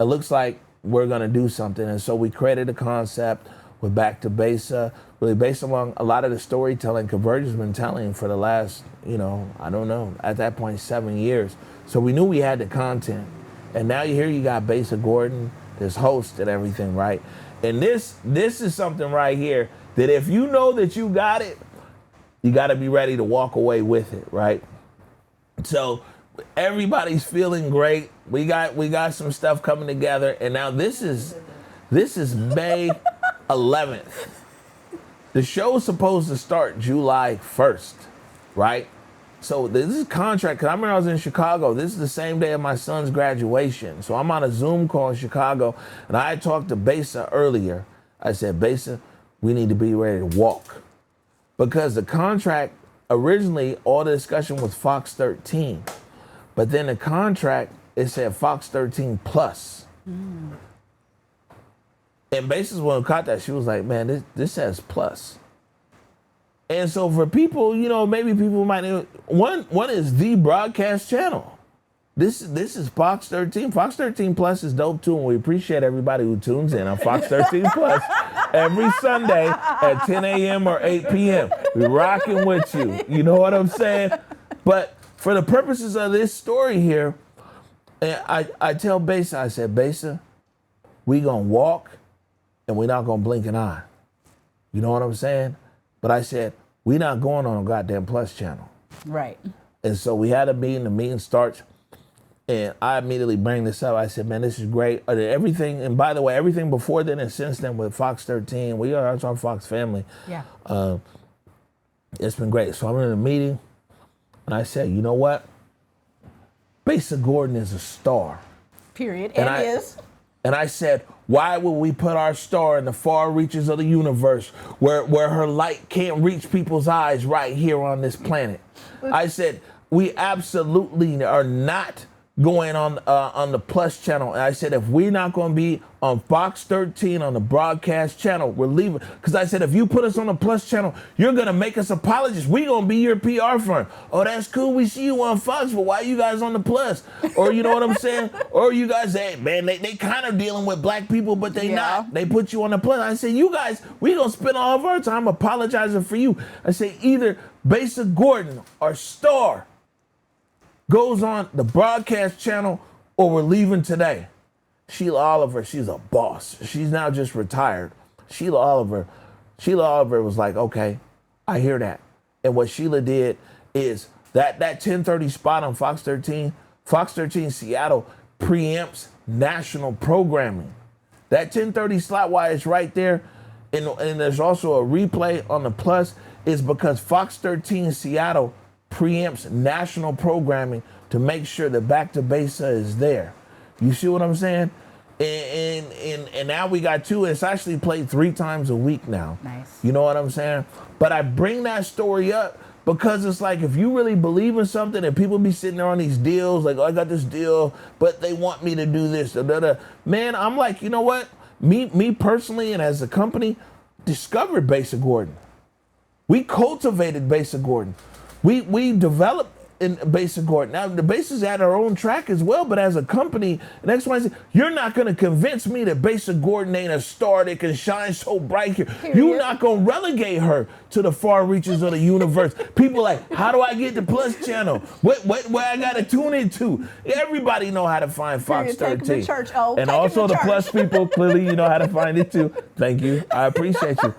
It looks like we're going to do something. And so we created a concept with Back to Basa, really based along a lot of the storytelling Converge has been telling for the last, you know, I don't know, at that point, 7 years. So we knew we had the content. And now you got Basa Gordon, this host and everything, right? And this is something right here that if you know that you got it, you got to be ready to walk away with it, right? So everybody's feeling great. We got some stuff coming together, and now this is May 11th. The show's supposed to start July 1st, right? So this is contract, because I remember I was in Chicago. This is the same day of my son's graduation. So I'm on a Zoom call in Chicago, and I talked to Basa earlier. I said, Basa, we need to be ready to walk. Because the contract, originally, all the discussion was Fox 13. But then the contract, it said Fox 13 Plus. And Basis when caught that, she was like, man, this says plus. And so for people, maybe people might one is the broadcast channel. This is Fox 13. Fox 13 Plus is dope too, and we appreciate everybody who tunes in on Fox 13 Plus every Sunday at 10 a.m. or 8 p.m. We're rocking with you. You know what I'm saying? But for the purposes of this story here, I tell Besa, I said, Besa, we gonna walk and we're not gonna blink an eye. You know what I'm saying? But I said, we not going on a goddamn Plus channel. Right. And so we had a meeting, the meeting starts. And I immediately bring this up. I said, man, this is great. Everything, and by the way, everything before then and since then with Fox 13, we are our Fox family. Yeah. It's been great. So I'm in a meeting, and I said, you know what? Besa Gordon is a star. Period. And is. And I said, why would we put our star in the far reaches of the universe where her light can't reach people's eyes right here on this planet? I said, we absolutely are not going on the Plus channel. And I said, if we're not going to be on Fox 13 on the broadcast channel, we're leaving. Because I said, if you put us on the Plus channel, you're going to make us apologists. We're going to be your PR firm. Oh, that's cool. We see you on Fox, but why you guys on the Plus? Or you know what I'm saying? Or you guys say, hey, man, they kind of dealing with black people, but they not. They put you on the Plus. I said, you guys, we going to spend all of our time apologizing for you. I say either Besa Gordon or Star goes on the broadcast channel or we're leaving today. Sheila Oliver, she's a boss. She's now just retired. Sheila Oliver was like, okay, I hear that. And what Sheila did is that 10:30 spot on Fox 13 Seattle preempts national programming. That 10:30 slot, why it's right there, and there's also a replay on the Plus, is because Fox 13 Seattle preempts national programming to make sure that Back to Besa is there. You see what I'm saying? And now we got two. It's actually played 3 times a week now. Nice. You know what I'm saying? But I bring that story up because it's like, if you really believe in something and people be sitting there on these deals, like, oh, I got this deal, but they want me to do this. Man, I'm like, you know what? Me personally, and as a company, discovered Besa Gordon. We cultivated Besa Gordon. We developed in Besa Gordon. Now, the Besa's at our own track as well, but as a company, and that's why I say, you're not going to convince me that Besa Gordon ain't a star that can shine so bright here. You're not going to relegate her to the far reaches of the universe. People like, how do I get the Plus channel? Where I got to tune into? Everybody know how to find Fox 13. Take 'em to church, and also the Plus people, clearly you know how to find it too. Thank you. I appreciate you.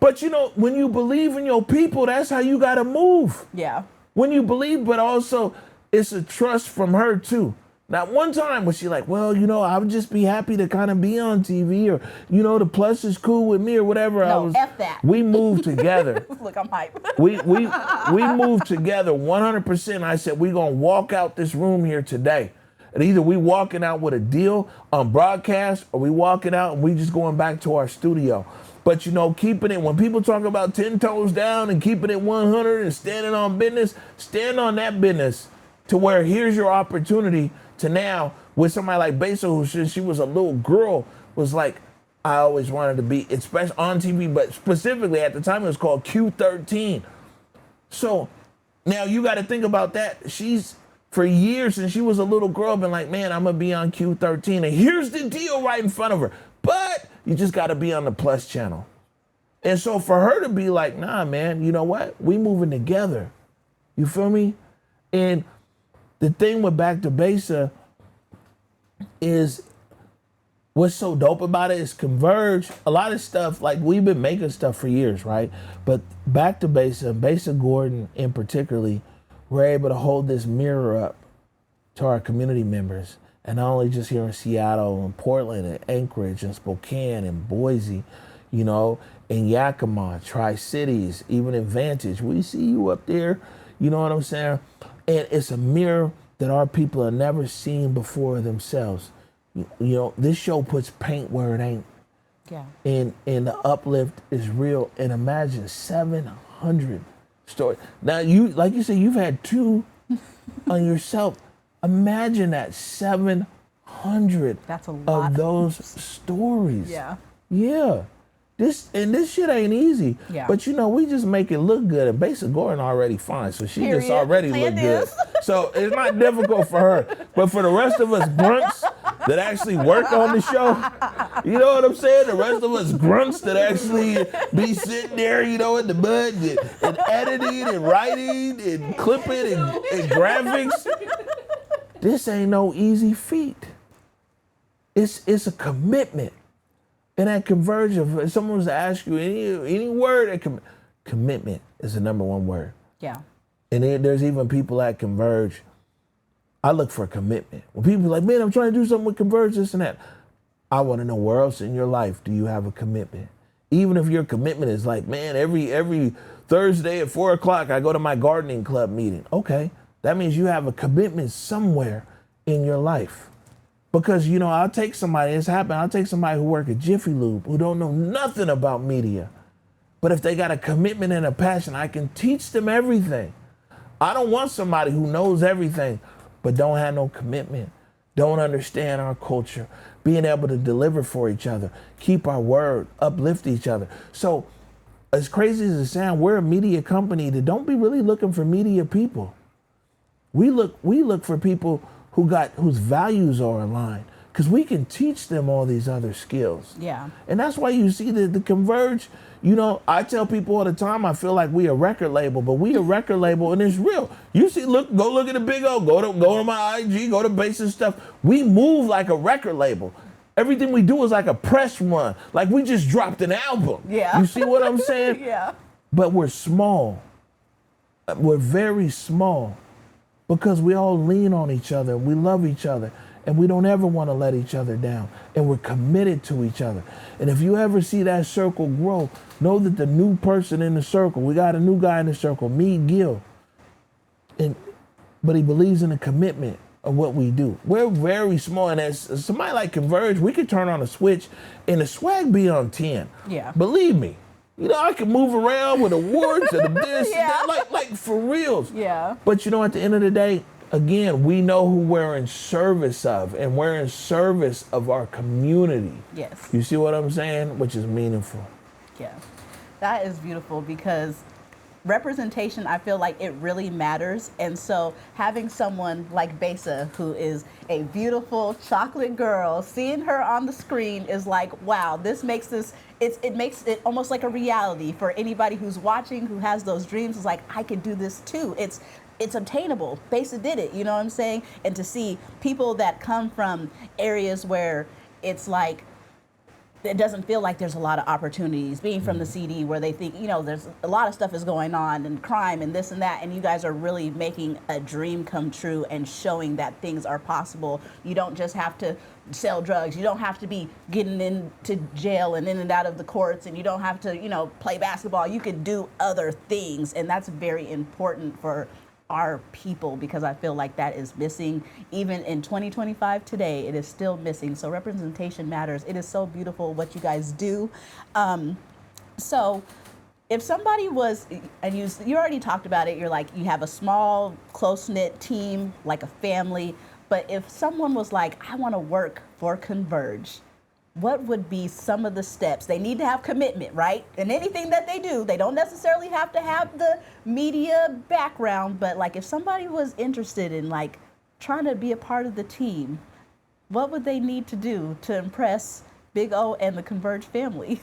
But when you believe in your people, that's how you got to move. Yeah. When you believe, but also it's a trust from her too. Not one time was she like, well, I would just be happy to kind of be on TV, or, the Plus is cool with me or whatever. No, F that. We moved together. Look, I'm hype. we moved together 100%. I said, we're going to walk out this room here today. And either we walking out with a deal on broadcast, or we walking out and we just going back to our studio. But, keeping it, when people talk about 10 toes down and keeping it 100 and standing on business, stand on that business to where here's your opportunity to now, with somebody like Besa, who since she was a little girl, was like, I always wanted to be, especially on TV, but specifically at the time it was called Q13. So now you got to think about that. She's, for years since she was a little girl, been like, man, I'm going to be on Q13. And here's the deal right in front of her. But you just got to be on the Plus channel. And so for her to be like, nah, man, you know what? We moving together. You feel me? And the thing with Back to Besa is, what's so dope about it is Converge. A lot of stuff, like, we've been making stuff for years, right? But Back to Besa, Besa Gordon in particularly, we're able to hold this mirror up to our community members. And not only just here in Seattle and Portland and Anchorage and Spokane and Boise, in Yakima, Tri-Cities, even in Vantage. We see you up there, you know what I'm saying? And it's a mirror that our people have never seen before themselves. This show puts paint where it ain't. Yeah. And the uplift is real. And imagine 700 stories. Now, like you said, you've had 2 on yourself. Imagine that, 700 100 That's a lot. of those stories. Yeah. Yeah. This shit ain't easy. Yeah. But we just make it look good. And Basa Gordon already fine, so she just Period. already look good. So it's not difficult for her. But for the rest of us grunts that actually work on the show, you know what I'm saying? The rest of us grunts that actually be sitting there, in the mud and editing and writing and clipping and graphics. This ain't no easy feat. It's a commitment. And that Converge, if someone was to ask you any word, commitment is the number one word. Yeah. And there's even people at Converge, I look for commitment. When people are like, man, I'm trying to do something with Converge, this and that. I want to know, where else in your life do you have a commitment? Even if your commitment is like, man, every Thursday at 4 o'clock, I go to my gardening club meeting. Okay, that means you have a commitment somewhere in your life. Because, I'll take somebody, I'll take somebody who work at Jiffy Lube who don't know nothing about media. But if they got a commitment and a passion, I can teach them everything. I don't want somebody who knows everything, but don't have no commitment, don't understand our culture, being able to deliver for each other, keep our word, uplift each other. So as crazy as it sounds, we're a media company that don't be really looking for media people. We look for people whose values are aligned, because we can teach them all these other skills. Yeah. And that's why you see the Converge. I tell people all the time, I feel like we a record label, but we a record label, and it's real. You see, go look at the Big O, go to my IG, go to Basic stuff. We move like a record label. Everything we do is like a press run, like we just dropped an album. Yeah. You see what I'm saying? Yeah. But we're small. We're very small. Because we all lean on each other, we love each other, and we don't ever want to let each other down. And we're committed to each other. And if you ever see that circle grow, know that the new person in the circle, we got a new guy in the circle, Gil, but he believes in the commitment of what we do. We're very small, and as somebody like Converge, we could turn on a switch and the swag be on 10. Yeah. Believe me. I can move around with awards and this, Yeah. and that, like for reals. Yeah. But at the end of the day, again, we know who we're in service of, and we're in service of our community. Yes. You see what I'm saying? Which is meaningful. Yeah. That is beautiful, because representation, I feel like it really matters. And so having someone like Basa, who is a beautiful chocolate girl, seeing her on the screen is like, wow, this makes this, it makes it almost like a reality for anybody who's watching, who has those dreams. It's like, I could do this too. It's obtainable. Basa did it, you know what I'm saying? And to see people that come from areas where it's like, it doesn't feel like there's a lot of opportunities, being from the CD, where they think, there's a lot of stuff is going on, and crime and this and that, and you guys are really making a dream come true and showing that things are possible. You don't just have to sell drugs. You don't have to be getting into jail and in and out of the courts, and you don't have to, play basketball. You can do other things, and that's very important for our people, because I feel like that is missing. Even in 2025 today, it is still missing. So representation matters. It is so beautiful what you guys do. So if somebody was, and you already talked about it, you're like, you have a small, close-knit team, like a family, but if someone was like, I want to work for Converge, what would be some of the steps? They need to have commitment, right? And anything that they do, they don't necessarily have to have the media background, but like if somebody was interested in like trying to be a part of the team, what would they need to do to impress Big O and the Converge family?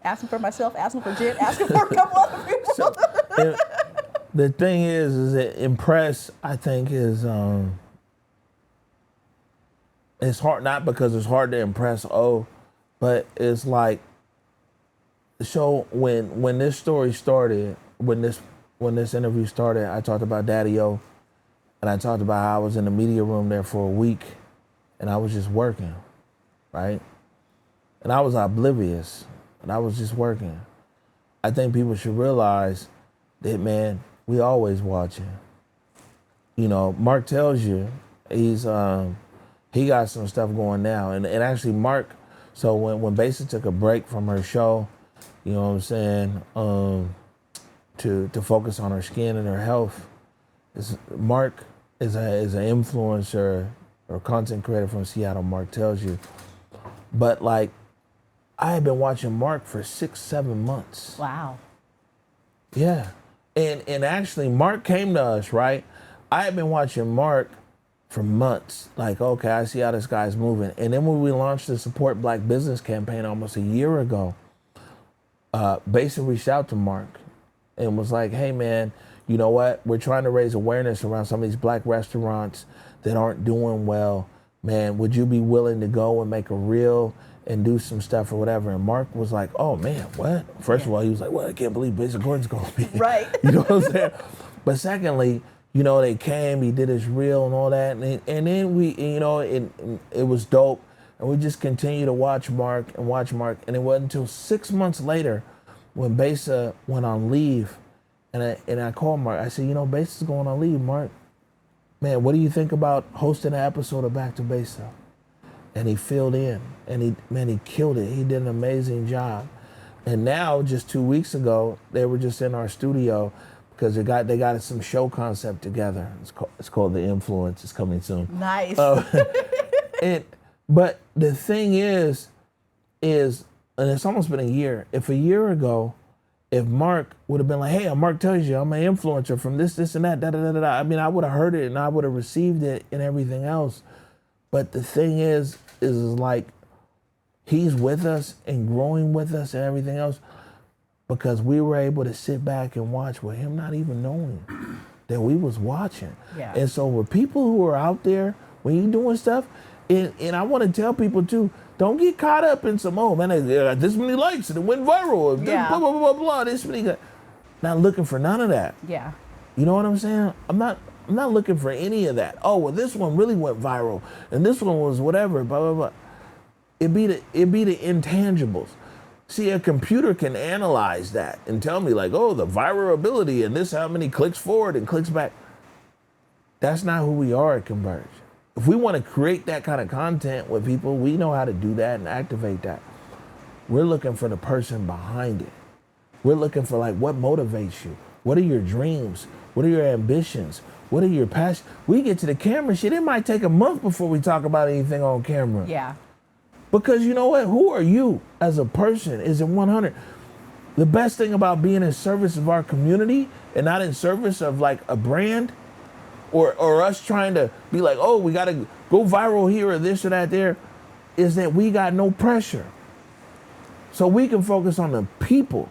Asking for myself, asking for Jen, asking for a couple other people. So, the thing is that impress, I think, is it's hard, not because it's hard to impress but it's like, so when this story started, when this interview started, I talked about Daddy O, and I talked about how I was in the media room there for a week, and I was just working, right? And I was oblivious, and I was just working. I think people should realize that, man, we always watching. Mark tells you he got some stuff going now. And actually Mark, so when Basa took a break from her show, you know what I'm saying, to focus on her skin and her health, Mark is an influencer or content creator from Seattle, Mark tells you. But like, I had been watching Mark for 6-7 months. Wow. Yeah. And actually, Mark came to us, right? I had been watching Mark for months. Like, okay, I see how this guy's moving. And then when we launched the Support Black Business campaign almost a year ago, Basa reached out to Mark and was like, hey, man, you know what? We're trying to raise awareness around some of these black restaurants that aren't doing well. Man, would you be willing to go and make a reel and do some stuff or whatever? And Mark was like, oh, man, what? First of all, he was like, well, I can't believe Basa Gordon's going to be here. Right. You know what I'm saying? But secondly, you know, they came, he did his reel and all that. And then we, you know, it was dope. And we just continued to watch Mark. And it wasn't until 6 months later when Basa went on leave. And I called Mark. I said, you know, Basa's going on leave, Mark. Man, what do you think about hosting an episode of Back to Basa? And he filled in. And he killed it. He did an amazing job. And now, just 2 weeks ago, they were just in our studio because they got some show concept together. It's called The Influence. It's coming soon. Nice. But the thing is, and it's almost been a year. If a year ago, if Mark would have been like, hey, Mark tells you I'm an influencer from this, and that, da-da-da-da-da. I mean, I would have heard it and I would have received it and everything else. But the thing is like, he's with us and growing with us and everything else because we were able to sit back and watch with him not even knowing that we was watching. Yeah. And so with people who are out there, when you're doing stuff, and I want to tell people too, don't get caught up in some, oh man, this many likes and it went viral. Yeah. Blah, blah, blah, blah, this many. Not looking for none of that. Yeah. You know what I'm saying? I'm not looking for any of that. Oh, well, this one really went viral and this one was whatever, blah, blah, blah. It'd be the intangibles. See, a computer can analyze that and tell me like, oh, the virality and this how many clicks forward and clicks back. That's not who we are at Converge. If we want to create that kind of content with people, we know how to do that and activate that. We're looking for the person behind it. We're looking for like, what motivates you? What are your dreams? What are your ambitions? What are your passions? We get to the camera shit, it might take a month before we talk about anything on camera. Yeah. Because you know what? Who are you as a person? Is it 100? The best thing about being in service of our community and not in service of like a brand or us trying to be like, oh, we got to go viral here or this or that there, is that we got no pressure. So we can focus on the people.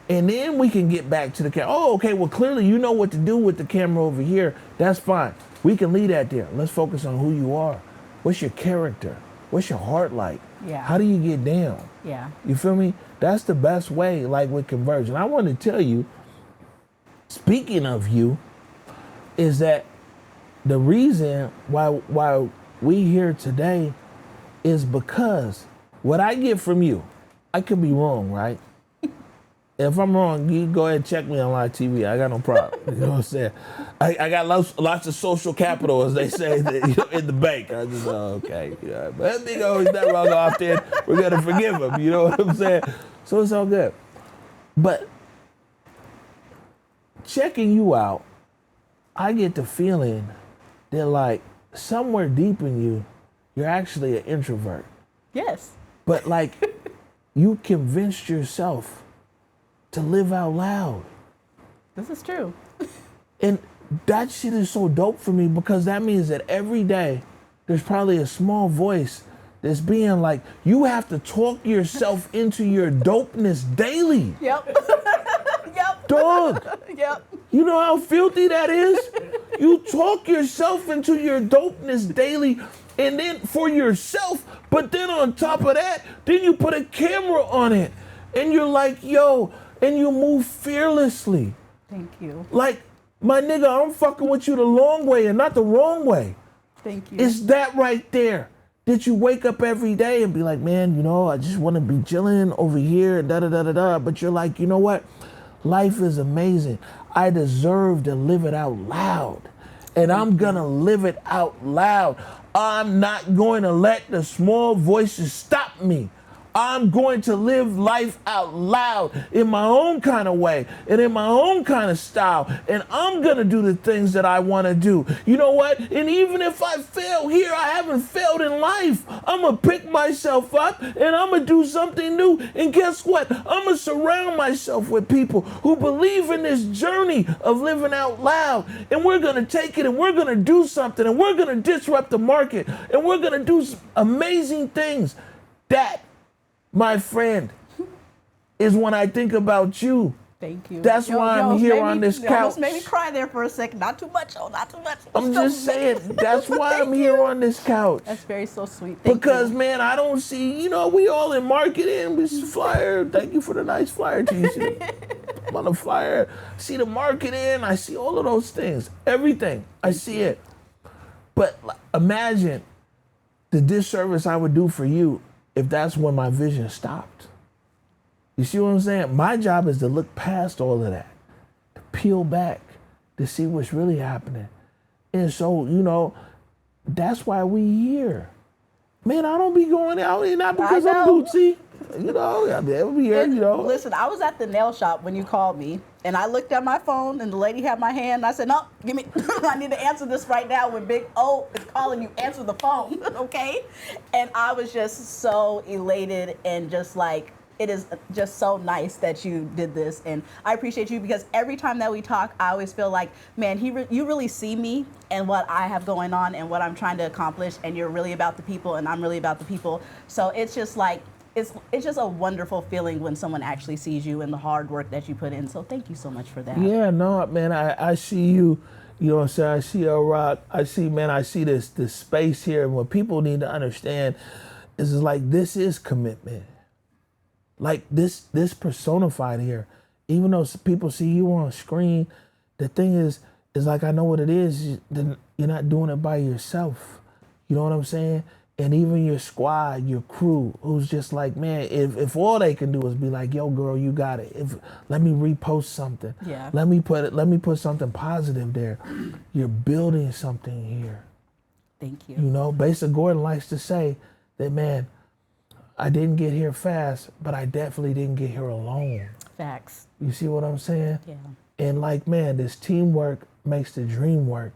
And then we can get back to the camera. Oh, okay, well, clearly you know what to do with the camera over here. That's fine. We can leave that there. Let's focus on who you are. What's your character? What's your heart like? Yeah. How do you get down? Yeah. You feel me? That's the best way, like with Converge. And I want to tell you, speaking of you, is that the reason why we here today is because what I get from you, I could be wrong, right? If I'm wrong, you go ahead and check me on live TV. I got no problem. You know what I'm saying? I got lots of social capital, as they say, in the bank. I just, okay. Yeah. But he's not wrong off there. We're going to forgive him. You know what I'm saying? So it's all good. But checking you out, I get the feeling that like somewhere deep in you, you're actually an introvert. Yes. But like you convinced yourself to live out loud. This is true. And that shit is so dope for me because that means that every day there's probably a small voice that's being like, you have to talk yourself into your dopeness daily. Yep. Yep. Dog. Yep. You know how filthy that is? You talk yourself into your dopeness daily and then for yourself, but then on top of that, then you put a camera on it and you're like, yo, and you move fearlessly. Thank you. Like, my nigga, I'm fucking with you the long way and not the wrong way. Thank you. It's that right there. That you wake up every day and be like, man, you know, I just want to be chilling over here and da-da-da-da-da. But you're like, you know what? Life is amazing. I deserve to live it out loud. And I'm going to live it out loud. I'm not going to let the small voices stop me. I'm going to live life out loud in my own kind of way and in my own kind of style. And I'm going to do the things that I want to do. You know what? And even if I fail here, I haven't failed in life. I'm going to pick myself up and I'm going to do something new. And guess what? I'm going to surround myself with people who believe in this journey of living out loud. And we're going to take it and we're going to do something and we're going to disrupt the market and we're going to do some amazing things. That, my friend, is when I think about you. Thank you. That's why I'm here on this couch. You almost made me cry there for a second. Not too much, oh, not too much. I'm just saying, that's why I'm here on this couch. That's very so sweet. Thank because, you. man, I don't see, we all in marketing. This flyer. Thank you for the nice flyer, TC. I'm on the flyer. See the marketing. I see all of those things. Everything. I see it. But imagine the disservice I would do for you if that's when my vision stopped. You see what I'm saying? My job is to look past all of that, to peel back, to see what's really happening. And so, that's why we here. Man, I don't be going out, not because I'm Bootsy. I'll be here, Listen, I was at the nail shop when you called me, and I looked at my phone, and the lady had my hand, and I said, no, give me, I need to answer this right now when Big O is calling you, answer the phone, okay? And I was just so elated and just like, it is just so nice that you did this, and I appreciate you because every time that we talk, I always feel like, man, you really see me and what I have going on and what I'm trying to accomplish, and you're really about the people, and I'm really about the people. So it's just like, it's just a wonderful feeling when someone actually sees you and the hard work that you put in. So thank you so much for that. Yeah, no, man, I see you. You know what I'm saying? I see El Rock. I see this space here. And what people need to understand is like this is commitment. Like this personified here. Even though people see you on screen, the thing is like I know what it is. You're not doing it by yourself. You know what I'm saying? And even your squad, your crew, who's just like, man, if all they can do is be like, yo, girl, you got it. Let me repost something. Yeah. Let me put something positive there. You're building something here. Thank you. Basa Gordon likes to say that, man, I didn't get here fast, but I definitely didn't get here alone. Facts. You see what I'm saying? Yeah. And like, man, this teamwork makes the dream work.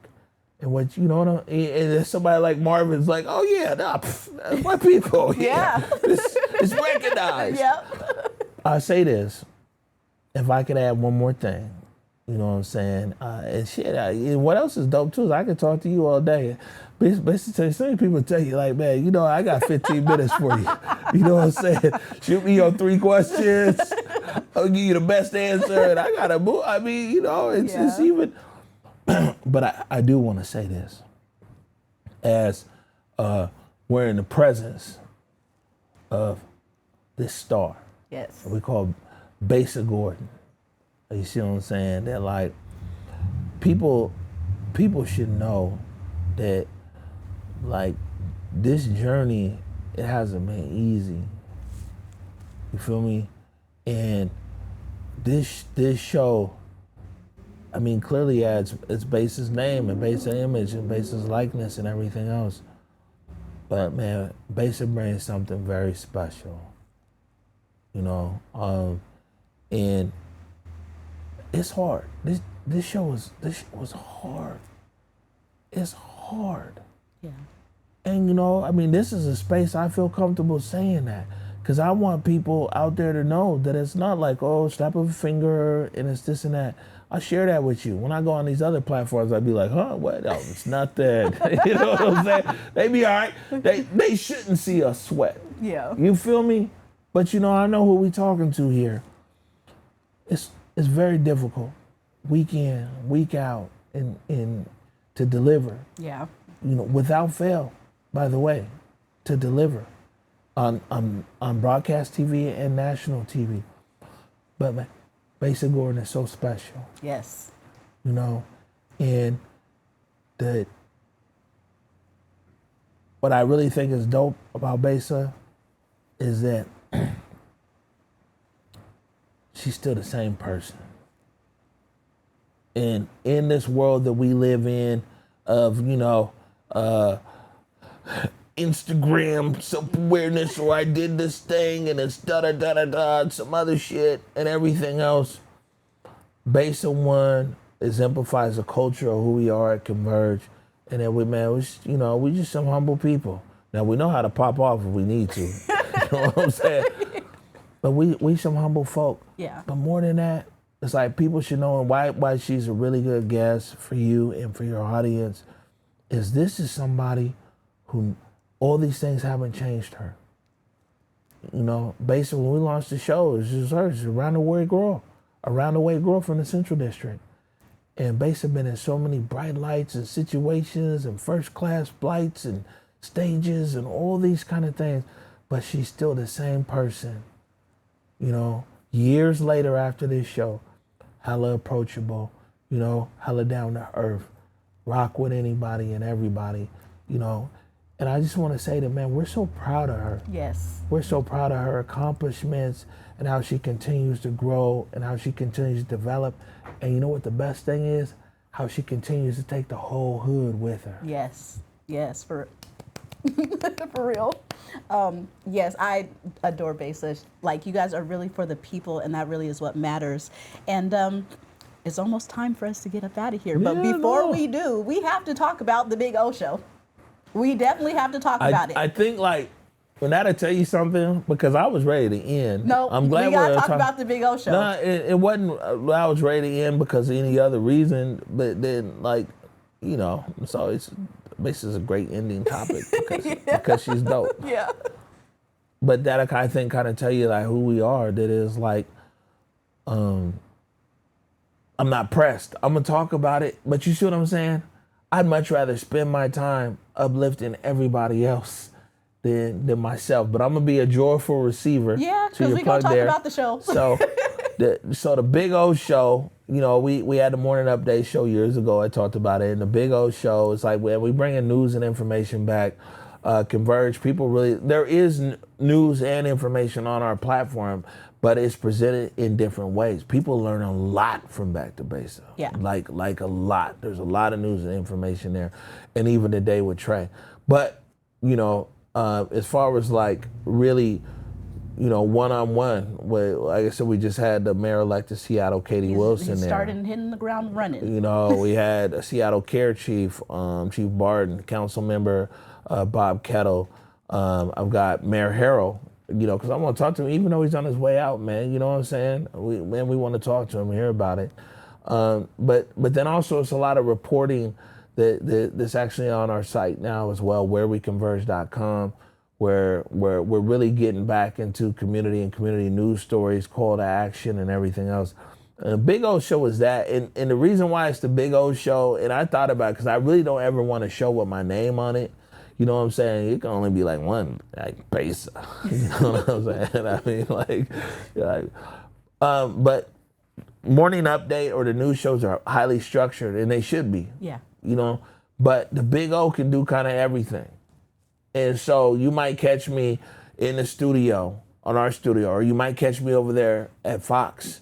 And what and somebody like Marvin's like, oh yeah, that's my people. Yeah. It's recognized. Yep. I say this, if I could add one more thing, you know what I'm saying? And shit, what else is dope too is I could talk to you all day. Basically, so many people tell you like, man, I got 15 minutes for you. You know what I'm saying? Shoot me your 3 questions. I'll give you the best answer, and I gotta move. I mean, it's even. But I do want to say this, as we're in the presence of this star. Yes. We call Basa Gordon. You see what I'm saying? That like people should know that like this journey, it hasn't been easy. You feel me? And this show, I mean, clearly adds it's Basa's name and Basa's image and Basa's likeness and everything else. But man, Basa brings something very special, and it's hard. This show was hard. It's hard. Yeah. And I mean, this is a space I feel comfortable saying that. Because I want people out there to know that it's not like, oh, snap of a finger and it's this and that. I share that with you. When I go on these other platforms, I'd be like, huh, what? No, it's not that. You know what I'm saying? They be all right. They shouldn't see us sweat. Yeah. You feel me? But I know who we talking to here. It's very difficult, week in, week out, and to deliver. Yeah. Without fail, by the way, to deliver on broadcast TV and national TV. But man, Basa Gordon is so special. Yes. And what I really think is dope about Basa is that she's still the same person. And in this world that we live in of, Instagram self-awareness, or I did this thing and it's da-da-da-da-da, some other shit and everything else. Base of One exemplifies the culture of who we are at Converge. And then we just some humble people. Now we know how to pop off if we need to. You know what I'm saying? But we some humble folk. Yeah. But more than that, it's like people should know, and why she's a really good guest for you and for your audience is this is somebody who all these things haven't changed her. You know, basically when we launched the show, it's just her. She's a round-the-way girl from the Central District. And basically been in so many bright lights and situations and first-class flights and stages and all these kind of things. But she's still the same person. You know, years later after this show, hella approachable, you know, hella down to earth, rock with anybody and everybody, you know. And I just want to say that, man, we're so proud of her. Yes. We're so proud of her accomplishments and how she continues to grow and how she continues to develop. And you know what the best thing is? How she continues to take the whole hood with her. Yes. Yes, for real. Yes, I adore Besa. Like, you guys are really for the people, and that really is what matters. And it's almost time for us to get up out of here. But before we do, we have to talk about the Big O Show. We definitely have to talk about it. I think, like, when that'll tell you something, because I was ready to end. No, I'm glad we got to talk about the Big O Show. No, it wasn't. I was ready to end because of any other reason. But then, like, you know, so it's basically a great ending topic because she's dope. Yeah. But that I think kind of tell you like who we are. That is like, I'm not pressed. I'm gonna talk about it, but you see what I'm saying? I'd much rather spend my time uplifting everybody else than myself. But I'm gonna be a joyful receiver. Yeah, because we're gonna talk about the show. So, the Big O Show. You know, we had the morning update show years ago. I talked about it, and the Big O Show is like when we bring in news and information back. Converge, people really, there is news and information on our platform, but it's presented in different ways. People learn a lot from Back to Basics. Yeah. Like a lot. There's a lot of news and information there, and even today with Trey. But, you know, as far as like really, you know, one-on-one, like I said, we just had the mayor-elect of Seattle, Katie Wilson there. He started hitting the ground running. You know, we had a Seattle Care Chief, Chief Barton, council member, Bob Kettle. I've got Mayor Harrell, you know, because I want to talk to him, even though he's on his way out, man. You know what I'm saying? We want to talk to him and hear about it. But then also it's a lot of reporting that's actually on our site now as well, whereweconverge.com, where we're really getting back into community and community news stories, call to action and everything else. The Big O Show is that, and the reason why it's the Big O Show, and I thought about it because I really don't ever want to show with my name on it. You know what I'm saying? It can only be like one, like Besa. You know what I'm saying? I mean, but morning update or the news shows are highly structured, and they should be. Yeah. You know, but the Big O can do kind of everything. And so you might catch me in the studio, on our studio, or you might catch me over there at Fox,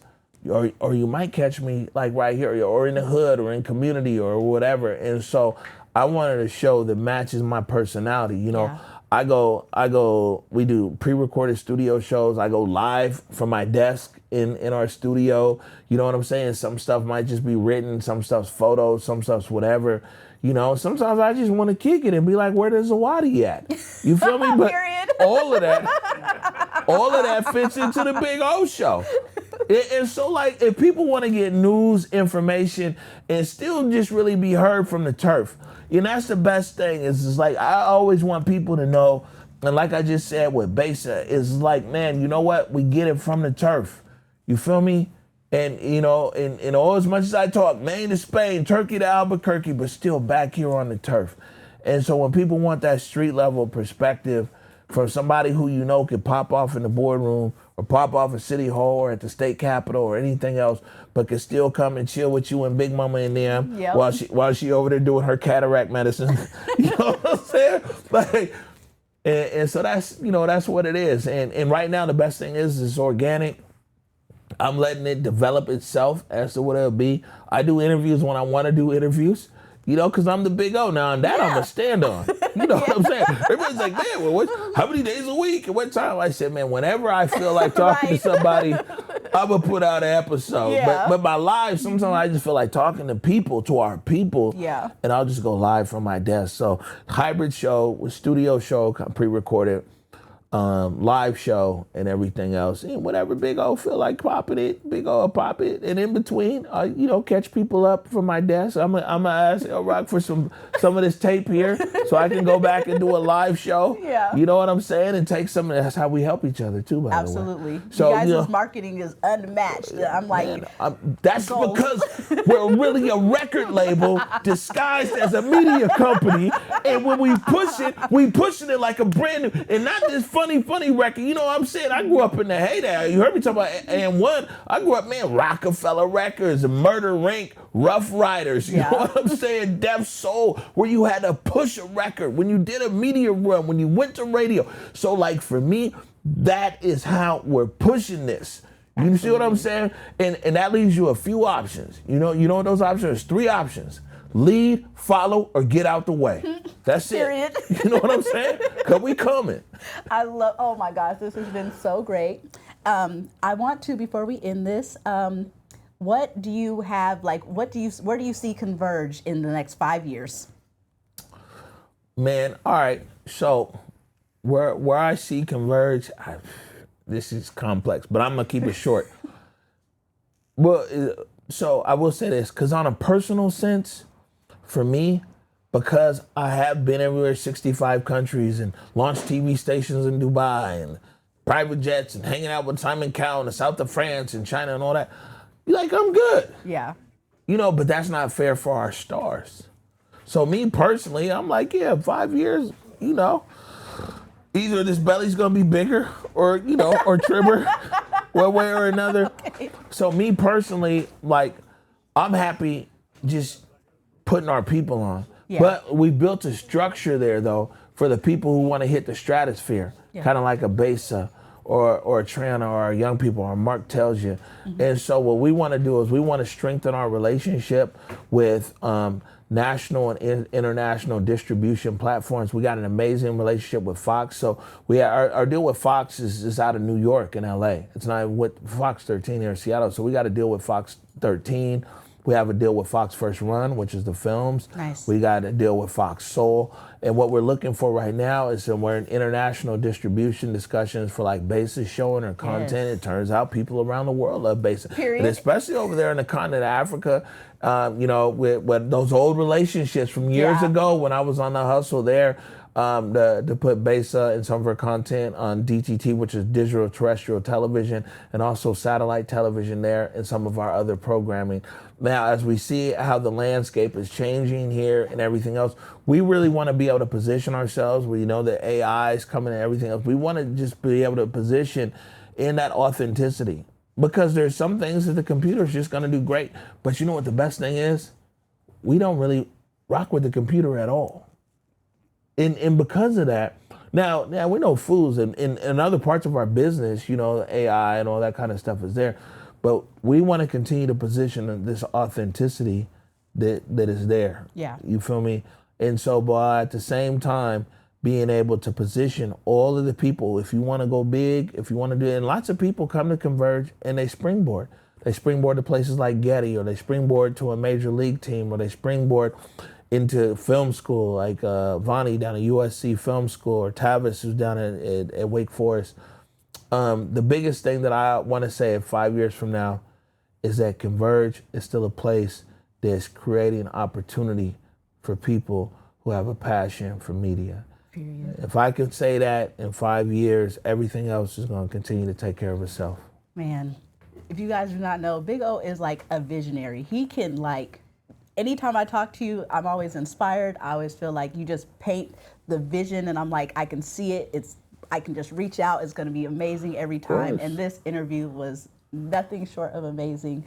or you might catch me like right here, or in the hood, or in community, or whatever. And so I wanted a show that matches my personality. You know, yeah. We do pre-recorded studio shows. I go live from my desk in our studio. You know what I'm saying? Some stuff might just be written, some stuff's photos, some stuff's whatever. You know, sometimes I just want to kick it and be like, where does Zawadi at? You feel me? But all of that fits into the Big O Show. And so, like, if people want to get news, information, and still just really be heard from the turf, you know, that's the best thing. Is like, I always want people to know, and like I just said with Besa, is like, man, you know what? We get it from the turf. You feel me? And, you know, and all as much as I talk, Maine to Spain, Turkey to Albuquerque, but still back here on the turf. And so when people want that street level perspective from somebody who you know could pop off in the boardroom or pop off at City Hall or at the state capitol or anything else, but can still come and chill with you and Big Mama and them while she over there doing her cataract medicine. You know what I'm saying? Like, and so that's, you know, that's what it is. And right now the best thing is it's organic. I'm letting it develop itself as to what it'll be. I do interviews when I want to do interviews. You know, because I'm the big O now, and that I'm going to stand on. You know what I'm saying? Everybody's like, man, well, how many days a week? At what time? I said, man, whenever I feel like talking to somebody, I'm going to put out an episode. Yeah. But my live, sometimes I just feel like talking to people, to our people. Yeah. And I'll just go live from my desk. So hybrid show, with studio show, pre-recorded. Live show and everything else, and whatever Big O feel like popping it, Big O will pop it, and in between, you know, catch people up from my desk. I'm gonna ask El Rock for some of this tape here, so I can go back and do a live show. Yeah. You know what I'm saying, and take some of that. That's how we help each other too. By the way, Absolutely. So you guys' you know, marketing is unmatched. I'm like, that's goals. because we're really a record label disguised as a media company, and when we pushing it like a brand new, and not this funny record. You know what I'm saying? I grew up in the heyday. You heard me talk about AM1. I grew up, man, Rockefeller Records, Murder Inc., Rough Riders. You know what I'm saying? Def Soul, where you had to push a record, when you did a media run, when you went to radio. So, like, for me, that is how we're pushing this. You see what I'm saying? And that leaves you a few options. You know what those options are? There's 3 options. Lead, follow, or get out the way. That's Period. it. You know what I'm saying? Because we coming. Oh my gosh, this has been so great. I want to, before we end this, what do you have, like, where do you see Converge in the next 5 years? Man, all right. So where I see Converge, this is complex, but I'm going to keep it short. Well, so I will say this, because on a personal sense, for me, because I have been everywhere, 65 countries, and launched TV stations in Dubai, and private jets, and hanging out with Simon Cowell in the south of France and China and all that, like, I'm good. Yeah. You know, but that's not fair for our stars. So me personally, I'm like, yeah, 5 years, you know, either this belly's gonna be bigger or, you know, or trimmer, one way or another. Okay. So me personally, like, I'm happy just putting our people on. Yeah. But we built a structure there, though, for the people who want to hit the stratosphere, kind of like a Besa or a Trana or our young people, or Mark tells you. Mm-hmm. And so what we want to do is we want to strengthen our relationship with national and international distribution platforms. We got an amazing relationship with Fox. So our deal with Fox is out of New York and LA. It's not with Fox 13 here in Seattle. So we got a deal with Fox 13. We have a deal with Fox First Run, which is the films. Nice. We got a deal with Fox Soul. And what we're looking for right now is we're in international distribution discussions for like Basis showing or content. Yes. It turns out people around the world love Basis. Period. And especially over there in the continent of Africa, you know, with those old relationships from years ago when I was on the hustle there, to put Besa and some of her content on DTT, which is digital terrestrial television, and also satellite television there, and some of our other programming. Now, as we see how the landscape is changing here and everything else, we really want to be able to position ourselves. We know that AI is coming and everything else. We want to just be able to position in that authenticity, because there's some things that the computer is just going to do great. But you know what the best thing is? We don't really rock with the computer at all. And because of that, now we know fools in other parts of our business, you know, AI and all that kind of stuff is there. But we want to continue to position this authenticity that is there. Yeah. You feel me? And so, but at the same time, being able to position all of the people, if you want to go big, if you want to do it, and lots of people come to Converge and they springboard. They springboard to places like Getty, or they springboard to a major league team, or they springboard into film school, like Vonnie down at USC Film School, or Tavis who's down at Wake Forest. The biggest thing that I want to say 5 years from now is that Converge is still a place that's creating opportunity for people who have a passion for media. Period. If I could say that in 5 years, everything else is going to continue to take care of itself. Man, if you guys do not know, Big O is like a visionary. He can, like, anytime I talk to you, I'm always inspired. I always feel like you just paint the vision, and I'm like, I can see it. I can just reach out. It's going to be amazing every time. And this interview was nothing short of amazing.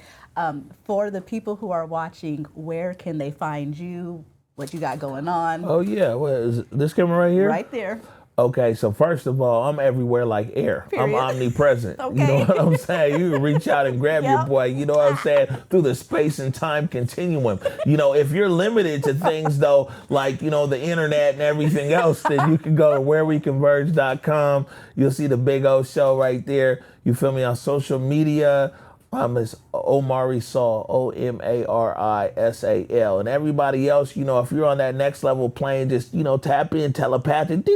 For the people who are watching, where can they find you? What you got going on? Oh, yeah. What is this camera right here? Right there. Okay, so first of all, I'm everywhere like air. I'm Period. omnipresent. You Okay. know what I'm saying? You can reach out and grab your Yep. boy, you know what I'm saying, through the space and time continuum. You know, if you're limited to things though, like, you know, the internet and everything else, then you can go to whereweconverge.com. You'll see the big old show right there. You feel me, on social media. It's Omari Saul, Omarisal. And everybody else, you know, if you're on that next level plane, just, you know, tap in, telepathic,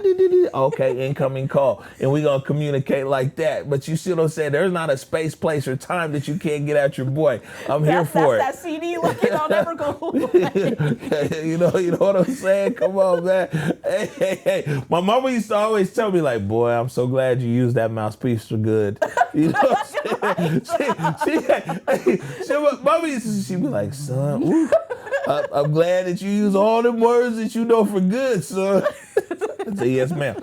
okay, incoming call. And we're going to communicate like that. But you see what I'm saying? There's not a space, place, or time that you can't get at your boy. I'm here for That's that CD looking, I'll never go away. you know what I'm saying? Come on, man. Hey. My mama used to always tell me, like, boy, I'm so glad you used that mouthpiece for good. You know what I'm saying? She'd be like, son, ooh, I'm glad that you use all them words that you know for good, son. I say, yes, ma'am.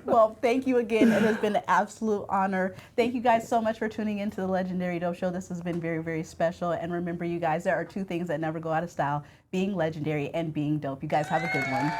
Well, thank you again. It has been an absolute honor. Thank you guys so much for tuning into the Legendary Dope Show. This has been very, very special. And remember, you guys, there are two things that never go out of style: being legendary and being dope. You guys have a good one.